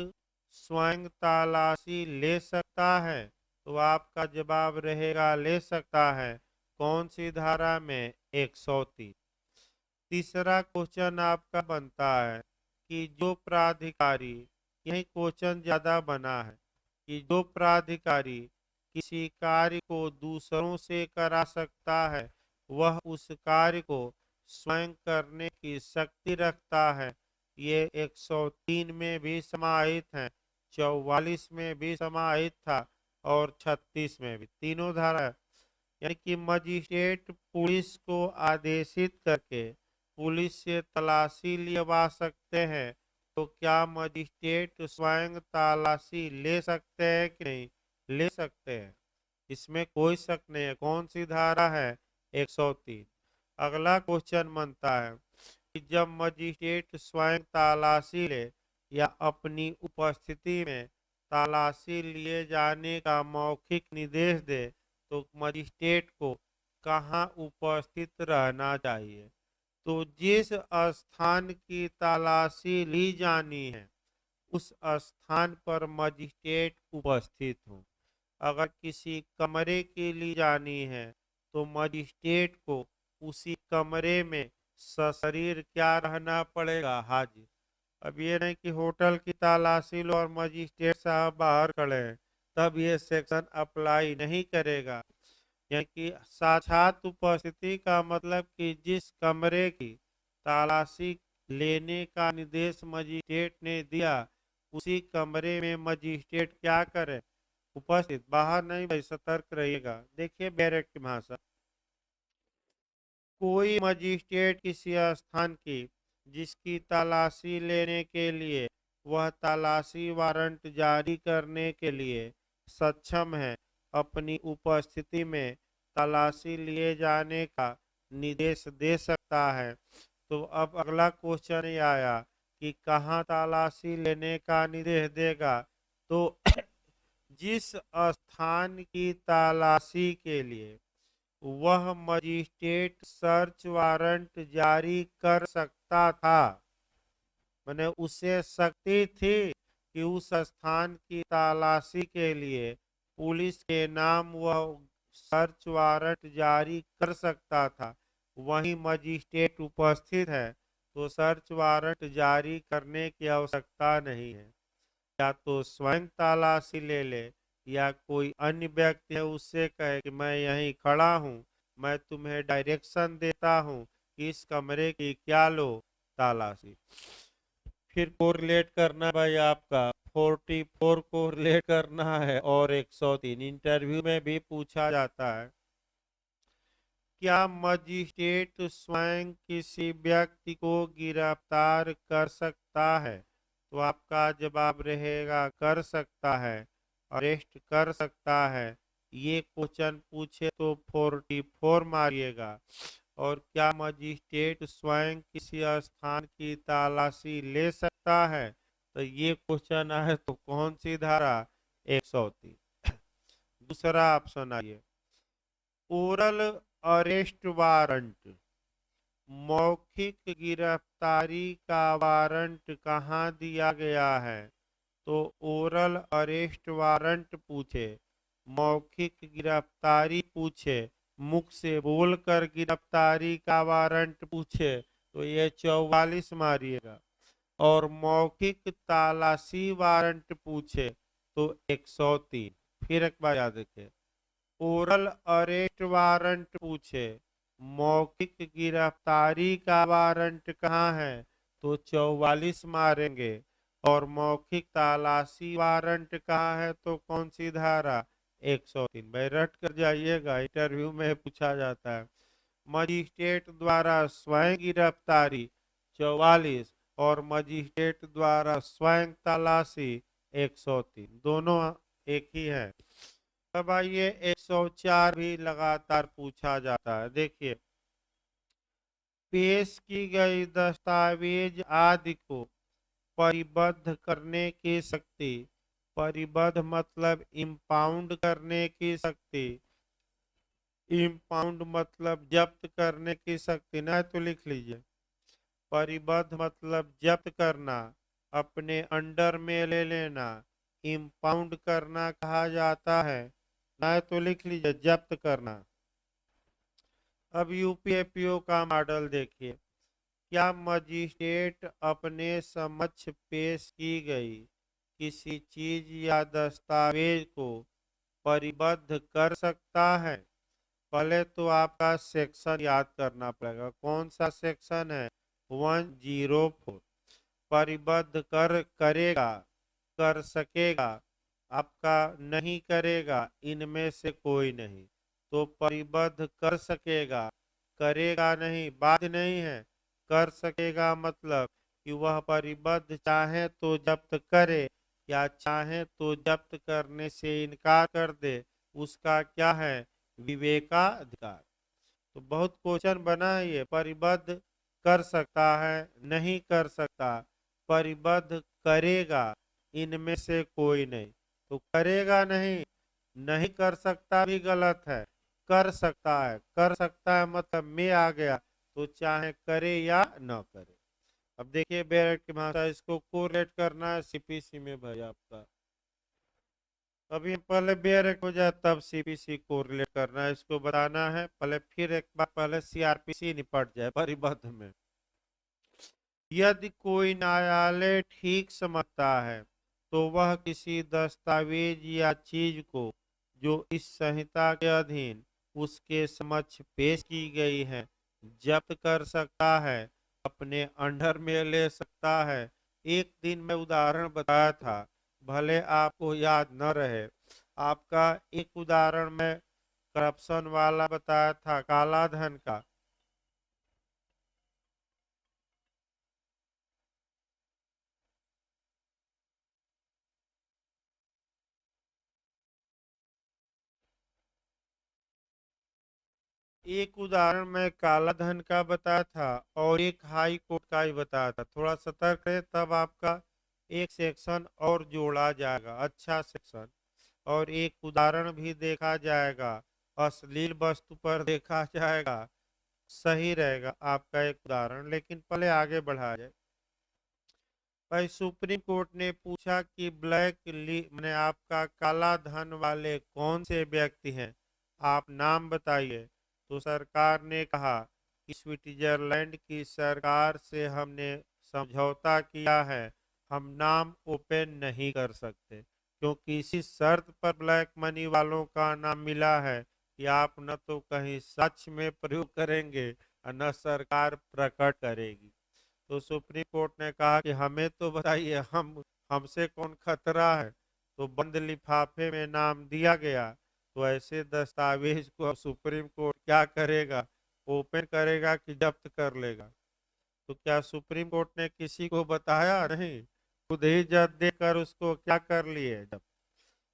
स्वयं तलाशी ले सकता है। तो आपका जवाब रहेगा ले सकता है, कौन सी धारा में? 103। तीसरा क्वेश्चन आपका बनता है कि जो प्राधिकारी, यही क्वेश्चन ज्यादा बना है, कि जो प्राधिकारी किसी कार्य को दूसरों से करा सकता है, वह उस कार्य को स्वयं करने की शक्ति रखता है। ये 103 में भी समाहित है, 44 में भी समाहित था और 36 में भी, तीनों धारा। यानी कि मजिस्ट्रेट पुलिस को आदेशित करके पुलिस से तलाशी लिया सकते हैं। तो क्या मजिस्ट्रेट स्वयं तलाशी ले सकते हैं कि नहीं? ले सकते हैं, इसमें कोई शक नहीं है। कौन सी धारा है? 103। अगला क्वेश्चन बनता है कि जब मजिस्ट्रेट स्वयं तलाशी ले या अपनी उपस्थिति में तलाशी लिए जाने का मौखिक निर्देश दे, तो मजिस्ट्रेट को कहाँ उपस्थित रहना चाहिए। तो जिस स्थान की तलाशी ली जानी है, उस स्थान पर मजिस्ट्रेट उपस्थित हो। अगर किसी कमरे के लिए जानी है, तो मजिस्ट्रेट को उसी कमरे में सशरीर क्या रहना पड़ेगा? हाजिर। अब ये नहीं कि होटल की तलाशी लो और मजिस्ट्रेट साहब बाहर खड़े हैं, तब ये सेक्शन अप्लाई नहीं करेगा। यानी कि साक्षात उपस्थिति का मतलब कि जिस कमरे की तलाशी लेने का निर्देश मजिस्ट्रेट ने दिया, उसी कमरे में मजिस्ट्रेट क्या करे? उपस्थित, बाहर नहीं भाई, सतर्क रहिएगा। देखिए डायरेक्ट भाषा, कोई मजिस्ट्रेट किसी स्थान की जिसकी तलाशी लेने के लिए वह तलाशी वारंट जारी करने के लिए सक्षम है अपनी उपस्थिति में तलाशी लिए जाने का निर्देश दे सकता है। तो अब अगला क्वेश्चन ये आया कि कहाँ तलाशी लेने का निर्देश देगा। तो जिस स्थान की तलाशी के लिए वह मजिस्ट्रेट सर्च वारंट जारी कर सकता था, मैंने उसे शक्ति थी कि उस स्थान की तलाशी के लिए पुलिस के नाम वह सर्च वारंट जारी कर सकता था, वहीं मजिस्ट्रेट उपस्थित है तो सर्च वारंट जारी करने की आवश्यकता नहीं है। या तो स्वयं तलाशी ले ले या कोई अन्य व्यक्ति है उससे कहे कि मैं यहीं खड़ा हूँ, मैं तुम्हें डायरेक्शन देता हूँ कि इस कमरे की क्या लो तलाशी। फिर कोरिलेट करना भाई आपका 44 कोरिलेट करना है और 103 इंटरव्यू में भी पूछा जाता है। क्या मजिस्ट्रेट स्वयं किसी व्यक्ति को गिरफ्तार कर सकता है? तो आपका जवाब रहेगा कर सकता है, अरेस्ट कर सकता है। ये क्वेश्चन पूछे तो 44 मारिएगा। और क्या मजिस्ट्रेट स्वयं किसी स्थान की तलाशी ले सकता है? तो ये क्वेश्चन है तो कौन सी धारा? 103। दूसरा ऑप्शन आइए, ओरल अरेस्ट वारंट, मौखिक गिरफ्तारी का वारंट कहाँ दिया गया है? तो ओरल अरेस्ट वारंट पूछे, मौखिक गिरफ्तारी पूछे, मुख से बोलकर गिरफ्तारी का वारंट पूछे तो ये 44 मारिएगा। और मौखिक तलाशी वारंट पूछे तो 103। फिर एक बार याद रखें, ओरल अरेस्ट वारंट पूछे, मौखिक गिरफ्तारी का वारंट कहाँ है? तो 44 मारेंगे। और मौखिक तलाशी वारंट कहाँ है? तो कौन सी धारा? 103। भाई रट कर जाइएगा, इंटरव्यू में पूछा जाता है। मजिस्ट्रेट द्वारा स्वयं गिरफ्तारी 44 और मजिस्ट्रेट द्वारा स्वयं तलाशी 103, दोनों एक ही है। अब आइए 104 भी लगातार पूछा जाता है। देखिए, पेश की गई दस्तावेज आदि को परिबद्ध करने की शक्ति, परिबद्ध मतलब इम्पाउंड करने की शक्ति, इम्पाउंड मतलब जब्त करने की शक्ति, ना तो लिख लीजिए। परिबद्ध मतलब जब्त करना, अपने अंडर में ले लेना, इम्पाउंड करना कहा जाता है, ना तो लिख लीजिए जब्त करना। अब यूपीएपीओ का मॉडल देखिए, क्या मजिस्ट्रेट अपने समक्ष पेश की गई किसी चीज या दस्तावेज को परिबद्ध कर सकता है? पहले तो आपका सेक्शन याद करना पड़ेगा, कौन सा सेक्शन है? 104। परिबद्ध करेगा, कर सकेगा, आपका नहीं करेगा, इनमें से कोई नहीं। तो परिबद्ध कर सकेगा, करेगा नहीं, बाध्य नहीं है। कर सकेगा मतलब कि वह परिबद्ध चाहे तो जब्त करे या चाहे तो जब्त करने से इनकार कर दे, उसका क्या है? विवेकाधिकार। तो बहुत क्वेश्चन बना है ये, परिबद्ध कर सकता है, नहीं कर सकता, परिबद्ध करेगा, इनमें से कोई नहीं। तो करेगा नहीं, नहीं कर सकता भी गलत है, कर सकता है, कर सकता है मतलब में आ गया, तो चाहे करे या न करे। अब देखिए बैरट की भाषा, इसको कोरिलेट करना है सीपीसी में भाई आपका। अभी पहले बेरक हो जाए तब सीपीसी को रिलेट करना है, इसको बताना है पहले, फिर एक बार पहले सीआरपीसी निपट जाए परिबद्ध में। यदि कोई न्यायालय ठीक समझता है तो वह किसी दस्तावेज या चीज को जो इस संहिता के अधीन उसके समक्ष पेश की गई है जब्त कर सकता है, अपने अंडर में ले सकता है। एक दिन मैं उदाहरण बताया था, भले आपको याद न रहे। आपका एक उदाहरण में करप्शन वाला बताया था, काला धन का। एक उदाहरण मैं काला धन का बताया था और एक हाई कोर्ट का ही बताया था। थोड़ा सतर्क रहे, तब आपका एक सेक्शन और जोड़ा जाएगा, अच्छा सेक्शन। और एक उदाहरण भी देखा जाएगा, अश्लील वस्तु पर देखा जाएगा। सही रहेगा आपका एक उदाहरण, लेकिन पहले आगे बढ़ा जाए। भाई सुप्रीम कोर्ट ने पूछा कि ब्लैक मैंने आपका काला धन वाले कौन से व्यक्ति हैं, आप नाम बताइए। तो सरकार ने कहा कि स्विट्जरलैंड की सरकार से हमने समझौता किया है, हम नाम ओपन नहीं कर सकते, क्योंकि इसी शर्त पर ब्लैक मनी वालों का नाम मिला है कि आप न तो कहीं सच में प्रयोग करेंगे और न सरकार प्रकट करेगी। तो सुप्रीम कोर्ट ने कहा कि हमें तो बताइए, हम हमसे कौन खतरा है। तो बंद लिफाफे में नाम दिया गया। तो ऐसे दस्तावेज को अब सुप्रीम कोर्ट क्या करेगा, ओपन करेगा कि जब्त कर लेगा। तो क्या सुप्रीम कोर्ट ने किसी को बताया? नहीं, खुद ही जज देकर उसको क्या कर लिए जब।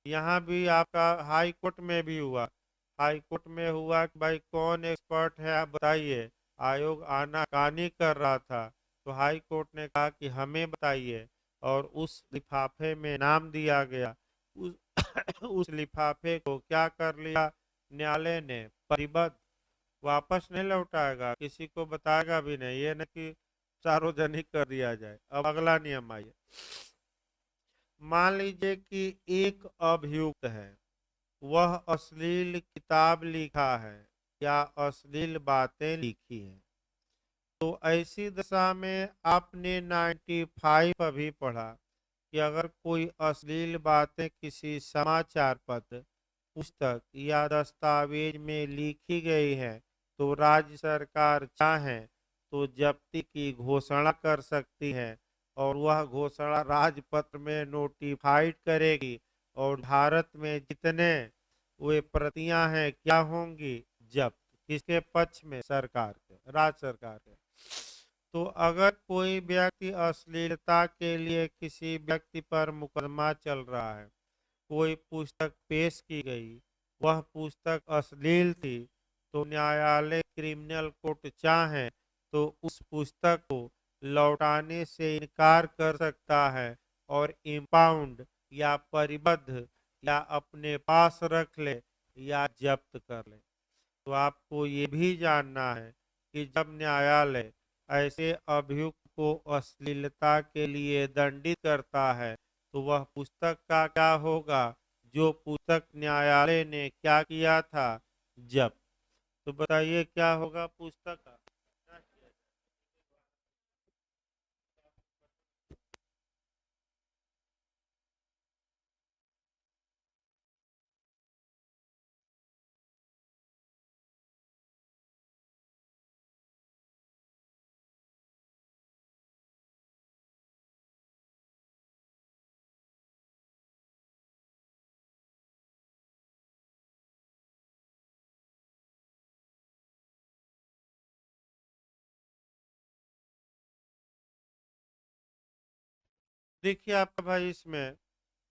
यहाँ भी आपका हाई कोर्ट में भी हुआ। हाई कोर्ट में हुआ कि भाई कौन एक्सपर्ट है आप बताइए। आयोग आनाकानी कर रहा था, तो हाई कोर्ट ने कहा कि हमें बताइए, और उस लिफाफे में नाम दिया गया। उस उस लिफाफे को क्या कर लिया न्यायालय ने, परिबद्ध, वापस नहीं लौटाएगा, किसी को बताएगा भी नहीं, ये नहीं कि सार्वजनिक कर दिया जाए। अब अगला नियम आइए। मान लीजिए कि एक अभियुक्त है, वह अश्लील किताब लिखा है या अश्लील बातें लिखी हैं। तो ऐसी दशा में आपने 95 अभी पढ़ा कि अगर कोई अश्लील बातें किसी समाचार पत्र, पुस्तक या दस्तावेज में लिखी गई है, तो राज्य सरकार चाहे तो जब्ती की घोषणा कर सकती है, और वह घोषणा राजपत्र में नोटिफाइड करेगी। और भारत में जितने वे प्रतियां हैं क्या होंगी, जब्त। किसके पक्ष में? सरकार के, राज्य सरकार के। तो अगर कोई व्यक्ति अश्लीलता के लिए किसी व्यक्ति पर मुकदमा चल रहा है, कोई पुस्तक पेश की गई, वह पुस्तक अश्लील थी, तो न्यायालय क्रिमिनल कोर्ट चाहे तो उस पुस्तक को लौटाने से इनकार कर सकता है और इम्पाउंड या परिबद्ध या अपने पास रख ले या जब्त कर ले। तो आपको ये भी जानना है कि जब न्यायालय ऐसे अभियुक्त को अश्लीलता के लिए दंडित करता है, तो वह पुस्तक का क्या होगा, जो पुस्तक न्यायालय ने क्या किया था, जब्त। तो बताइए क्या होगा पुस्तक का? देखिए आपका भाई इसमें,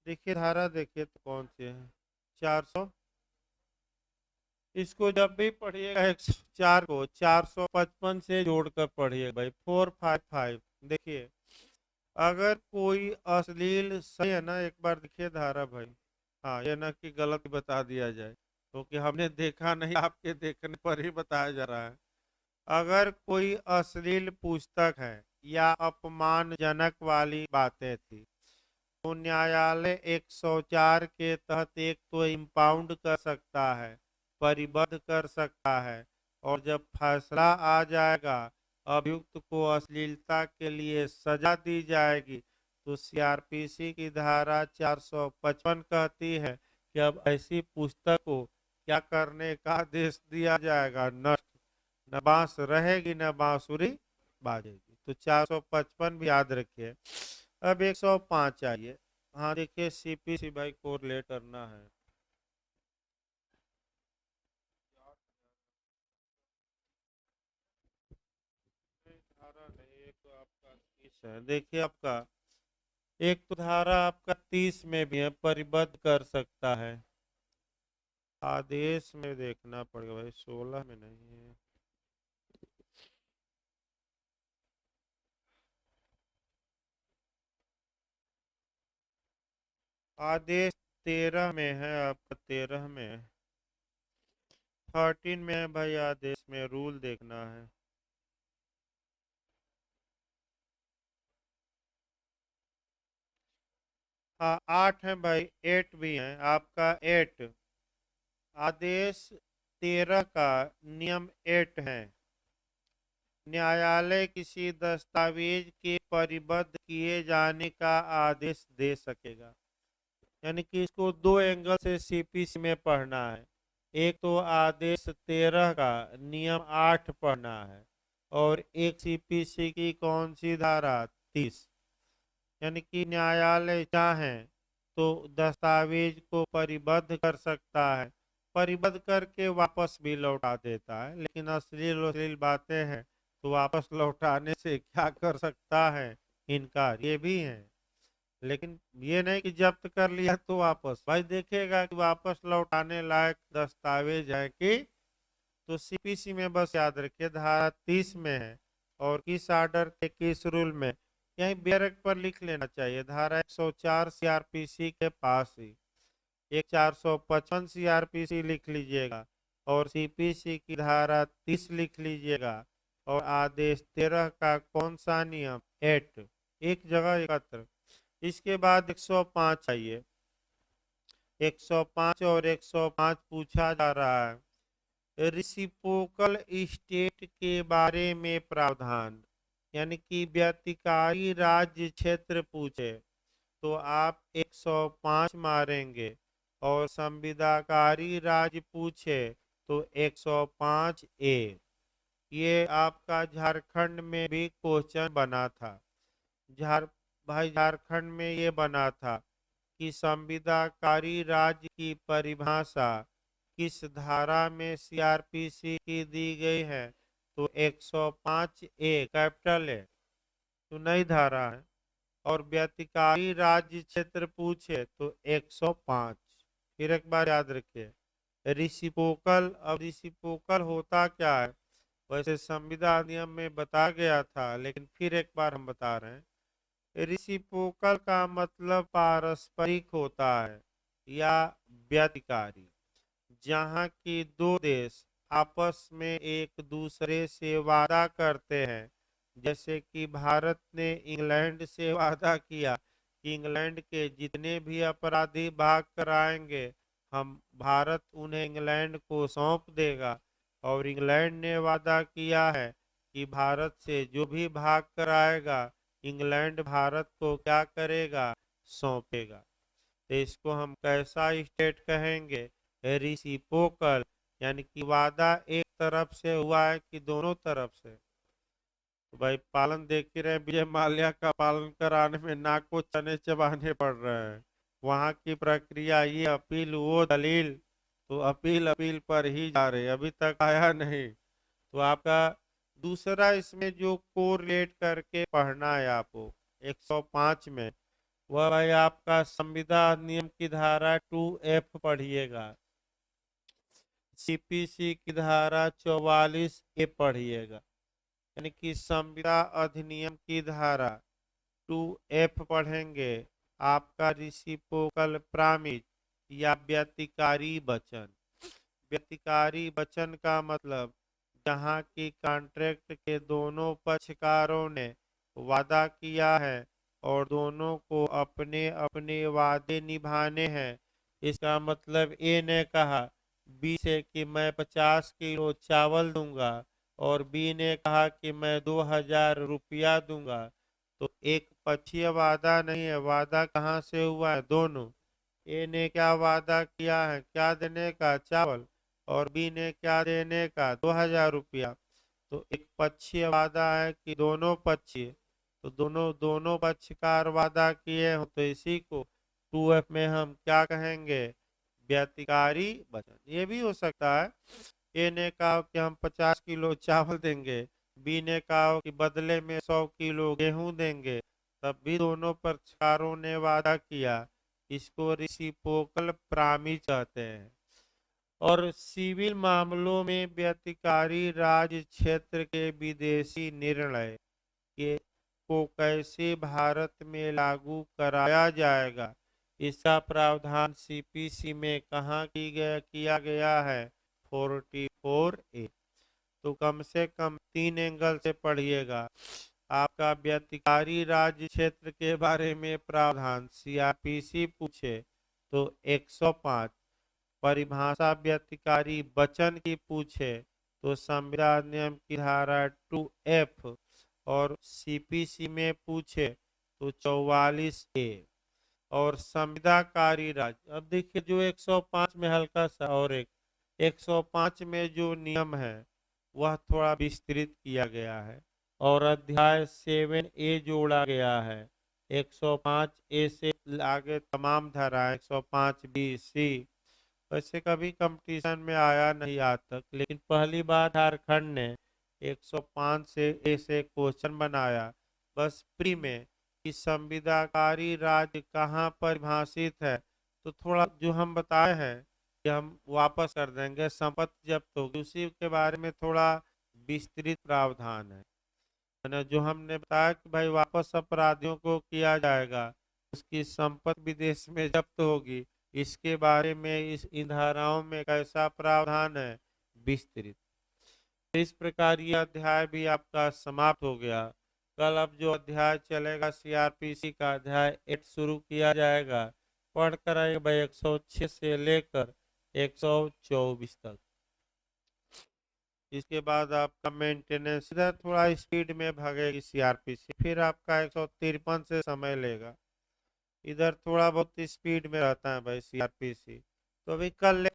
देखिए धारा देखिए तो कौन सी है, 400। इसको जब भी पढ़िएगा 104 को 455 से जोड़कर पढ़िए भाई, 455। देखिए, अगर कोई अश्लील, सही है ना, एक बार देखिए धारा भाई। हाँ, ये ना कि गलत बता दिया जाए, क्योंकि हमने देखा नहीं, आपके देखने पर ही बताया जा रहा है। अगर कोई अश्लील पुस्तक है या अपमानजनक वाली बातें थी, तो न्यायालय 104 के तहत एक तो इम्पाउंड कर सकता है, परिबद्ध कर सकता है, और जब फैसला आ जाएगा, अभियुक्त को अश्लीलता के लिए सजा दी जाएगी, तो सीआरपीसी की धारा 455 कहती है कि अब ऐसी पुस्तक को क्या करने का आदेश दिया जाएगा, नष्ट। न बांस रहेगी न बांसुरी बाजेगी। तो 455 भी याद रखिए। अब 105 आइए। हाँ देखिए, सीपीसी भाई कोरिलेट करना है। धारा नहीं, एक तो आपका 30 है। देखिए आपका एक तो धारा आपका 30 में भी है, परिबद्ध कर सकता है। आदेश में देखना पड़ेगा भाई, 16 में नहीं है। आदेश 13 में है आपका, 13 में, 13 में है भाई। आदेश में रूल देखना है। हाँ 8 है भाई, 8 भी है आपका, 8। आदेश 13 का नियम 8 है, न्यायालय किसी दस्तावेज के परिबद्ध किए जाने का आदेश दे सकेगा। यानी कि इसको दो एंगल से सीपीसी में पढ़ना है। एक तो आदेश 13 का नियम 8 पढ़ना है, और एक सीपीसी की कौन सी धारा, 30। यानी कि न्यायालय चाहे तो दस्तावेज को परिबद्ध कर सकता है, परिबद्ध करके वापस भी लौटा देता है, लेकिन अश्लील अश्लील बातें हैं तो वापस लौटाने से क्या कर सकता है, इनकार, ये भी है। लेकिन ये नहीं कि जब्त कर लिया तो वापस, भाई देखेगा कि वापस लौटाने लायक दस्तावेज है कि। तो सीपीसी में बस याद रखिए धारा 30 में है, और किस आर्डर के किस रूल में, यही बैरक पर लिख लेना चाहिए। धारा 104 सीआरपीसी के पास ही, एक 455 सीआरपीसी लिख लीजिएगा, और सीपीसी की धारा 30 लिख लीजिएगा, और आदेश 13 का कौन सा नियम, 8, एक जगह एकत्र। इसके बाद 105 आइए, 105 और 105 पूछा जा रहा है रिसिप्रोकल स्टेट के बारे में प्रावधान, यानी कि व्यतिकारी राज्य क्षेत्र पूछे तो आप 105 मारेंगे, और संविदाकारी राज्य पूछे तो 105 ए। ये आपका झारखंड में भी क्वेश्चन बना था। झार भाई झारखंड में ये बना था कि संविदाकारी राज्य की परिभाषा किस धारा में सीआरपीसी की दी गई है, तो 105 ए, कैपिटल ए, तो नई धारा है। और व्यतिकारी राज्य क्षेत्र पूछे तो 105। फिर एक बार याद रखिए, रिसिप्रोकल, अब रिसिप्रोकल होता क्या है, वैसे संविधान नियम में बता गया था, लेकिन फिर एक बार हम बता रहे हैं। रिसिप्रोकल का मतलब पारस्परिक होता है या व्यतिकारी, जहाँ की दो देश आपस में एक दूसरे से वादा करते हैं। जैसे कि भारत ने इंग्लैंड से वादा किया कि इंग्लैंड के जितने भी अपराधी भाग कर आएंगे, हम भारत उन्हें इंग्लैंड को सौंप देगा। और इंग्लैंड ने वादा किया है कि भारत से जो भी भाग कर आएगा, इंग्लैंड भारत को क्या करेगा, सौंपेगा। तो इसको हम कैसा स्टेट कहेंगे, रिसिप्रोकल, यानी कि वादा एक तरफ से हुआ है कि दोनों तरफ से। तो भाई पालन देख ही रहे, विजय माल्या का पालन कराने में नाक को चने चबाने पड़ रहे हैं। वहां की प्रक्रिया, ये अपील वो दलील, तो अपील अपील पर ही जा रहे, अभी तक आया नहीं। तो आपका दूसरा इसमें जो कोरिलेट करके पढ़ना है आपको 105 में, वह भाई आपका संविधान नियम की धारा 2F पढ़िएगा, सीपीसी की धारा 44 ए पढ़िएगा। यानी कि संविदा अधिनियम की धारा 2F पढ़ेंगे, आपका रिसिप्रोकल प्रॉमिस या व्यतिकारी वचन। व्यतिकारी वचन का मतलब जहाँ की कॉन्ट्रैक्ट के दोनों पक्षकारों ने वादा किया है और दोनों को अपने अपने वादे निभाने हैं। इसका मतलब ए ने कहा बी से कि मैं 50 किलो चावल दूंगा, और बी ने कहा कि मैं 2000 रुपया दूंगा। तो एक पक्षीय वादा नहीं है, वादा कहाँ से हुआ है, दोनों। ए ने क्या वादा किया है, क्या देने का, चावल, और बी ने क्या देने का, 2000 रुपया। तो एक पक्षीय वादा है कि दोनों पक्षीय, तो दोनों दोनों पक्षकार वादा किए हो, तो इसी को 2F में हम क्या कहेंगे, व्यतिकारी वचन। ये भी हो सकता है ए ने कहा कि हम 50 किलो चावल देंगे, बी ने कहा कि बदले में 100 किलो गेहूं देंगे, तब भी दोनों पक्षकारों ने वादा किया। इसको रिसिप्रोकल प्रॉमिस कहते हैं। और सिविल मामलों में व्यतिकारी राज्य क्षेत्र के विदेशी निर्णय के को कैसे भारत में लागू कराया जाएगा, इसका प्रावधान सीपीसी में कहाँ किया गया है? 44A। तो कम से कम 3 एंगल से पढ़िएगा। आपका व्यतिकारी राज्य क्षेत्र के बारे में प्रावधान सीआरपीसी पूछे तो 105, परिभाषा व्यतिकारी वचन की पूछे तो संविधान नियम की धारा 2F, और सीपीसी में पूछे तो 44A। और संविदाकारी राज्य, अब देखिए जो 105 में हल्का सा और 105 में जो नियम है वह थोड़ा विस्तृत किया गया है और अध्याय 7A जोड़ा गया है। 105A से आगे तमाम धारा 105B-C। वैसे कभी कंपटीशन में आया नहीं आज तक, लेकिन पहली बार झारखंड ने 105 से क्वेश्चन बनाया बस प्री में कि संविदाकारी राज्य कहाँ परिभाषित है। तो थोड़ा जो हम बताए हैं कि हम वापस कर देंगे, संपत्ति जब्त होगी उसी के बारे में थोड़ा विस्तृत प्रावधान है ना। जो हमने बताया कि भाई वापस अपराधियों को किया जाएगा, उसकी संपत्ति विदेश में जब्त होगी, इसके बारे में इन धाराओं में कैसा प्रावधान है? विस्तृत। इस प्रकार ये अध्याय भी आपका समाप्त हो गया। कल अब जो अध्याय चलेगा सीआरपीसी का अध्याय 8 शुरू किया जाएगा। पढ़ कर आएगा भाई 106 से लेकर 124 तक। इसके बाद आपका मेंटेनेंस इधर थोड़ा स्पीड में भागेगी सीआरपीसी, फिर आपका 153 से समय लेगा। इधर थोड़ा बहुत स्पीड में रहता है भाई सीआरपीसी। तो अभी कल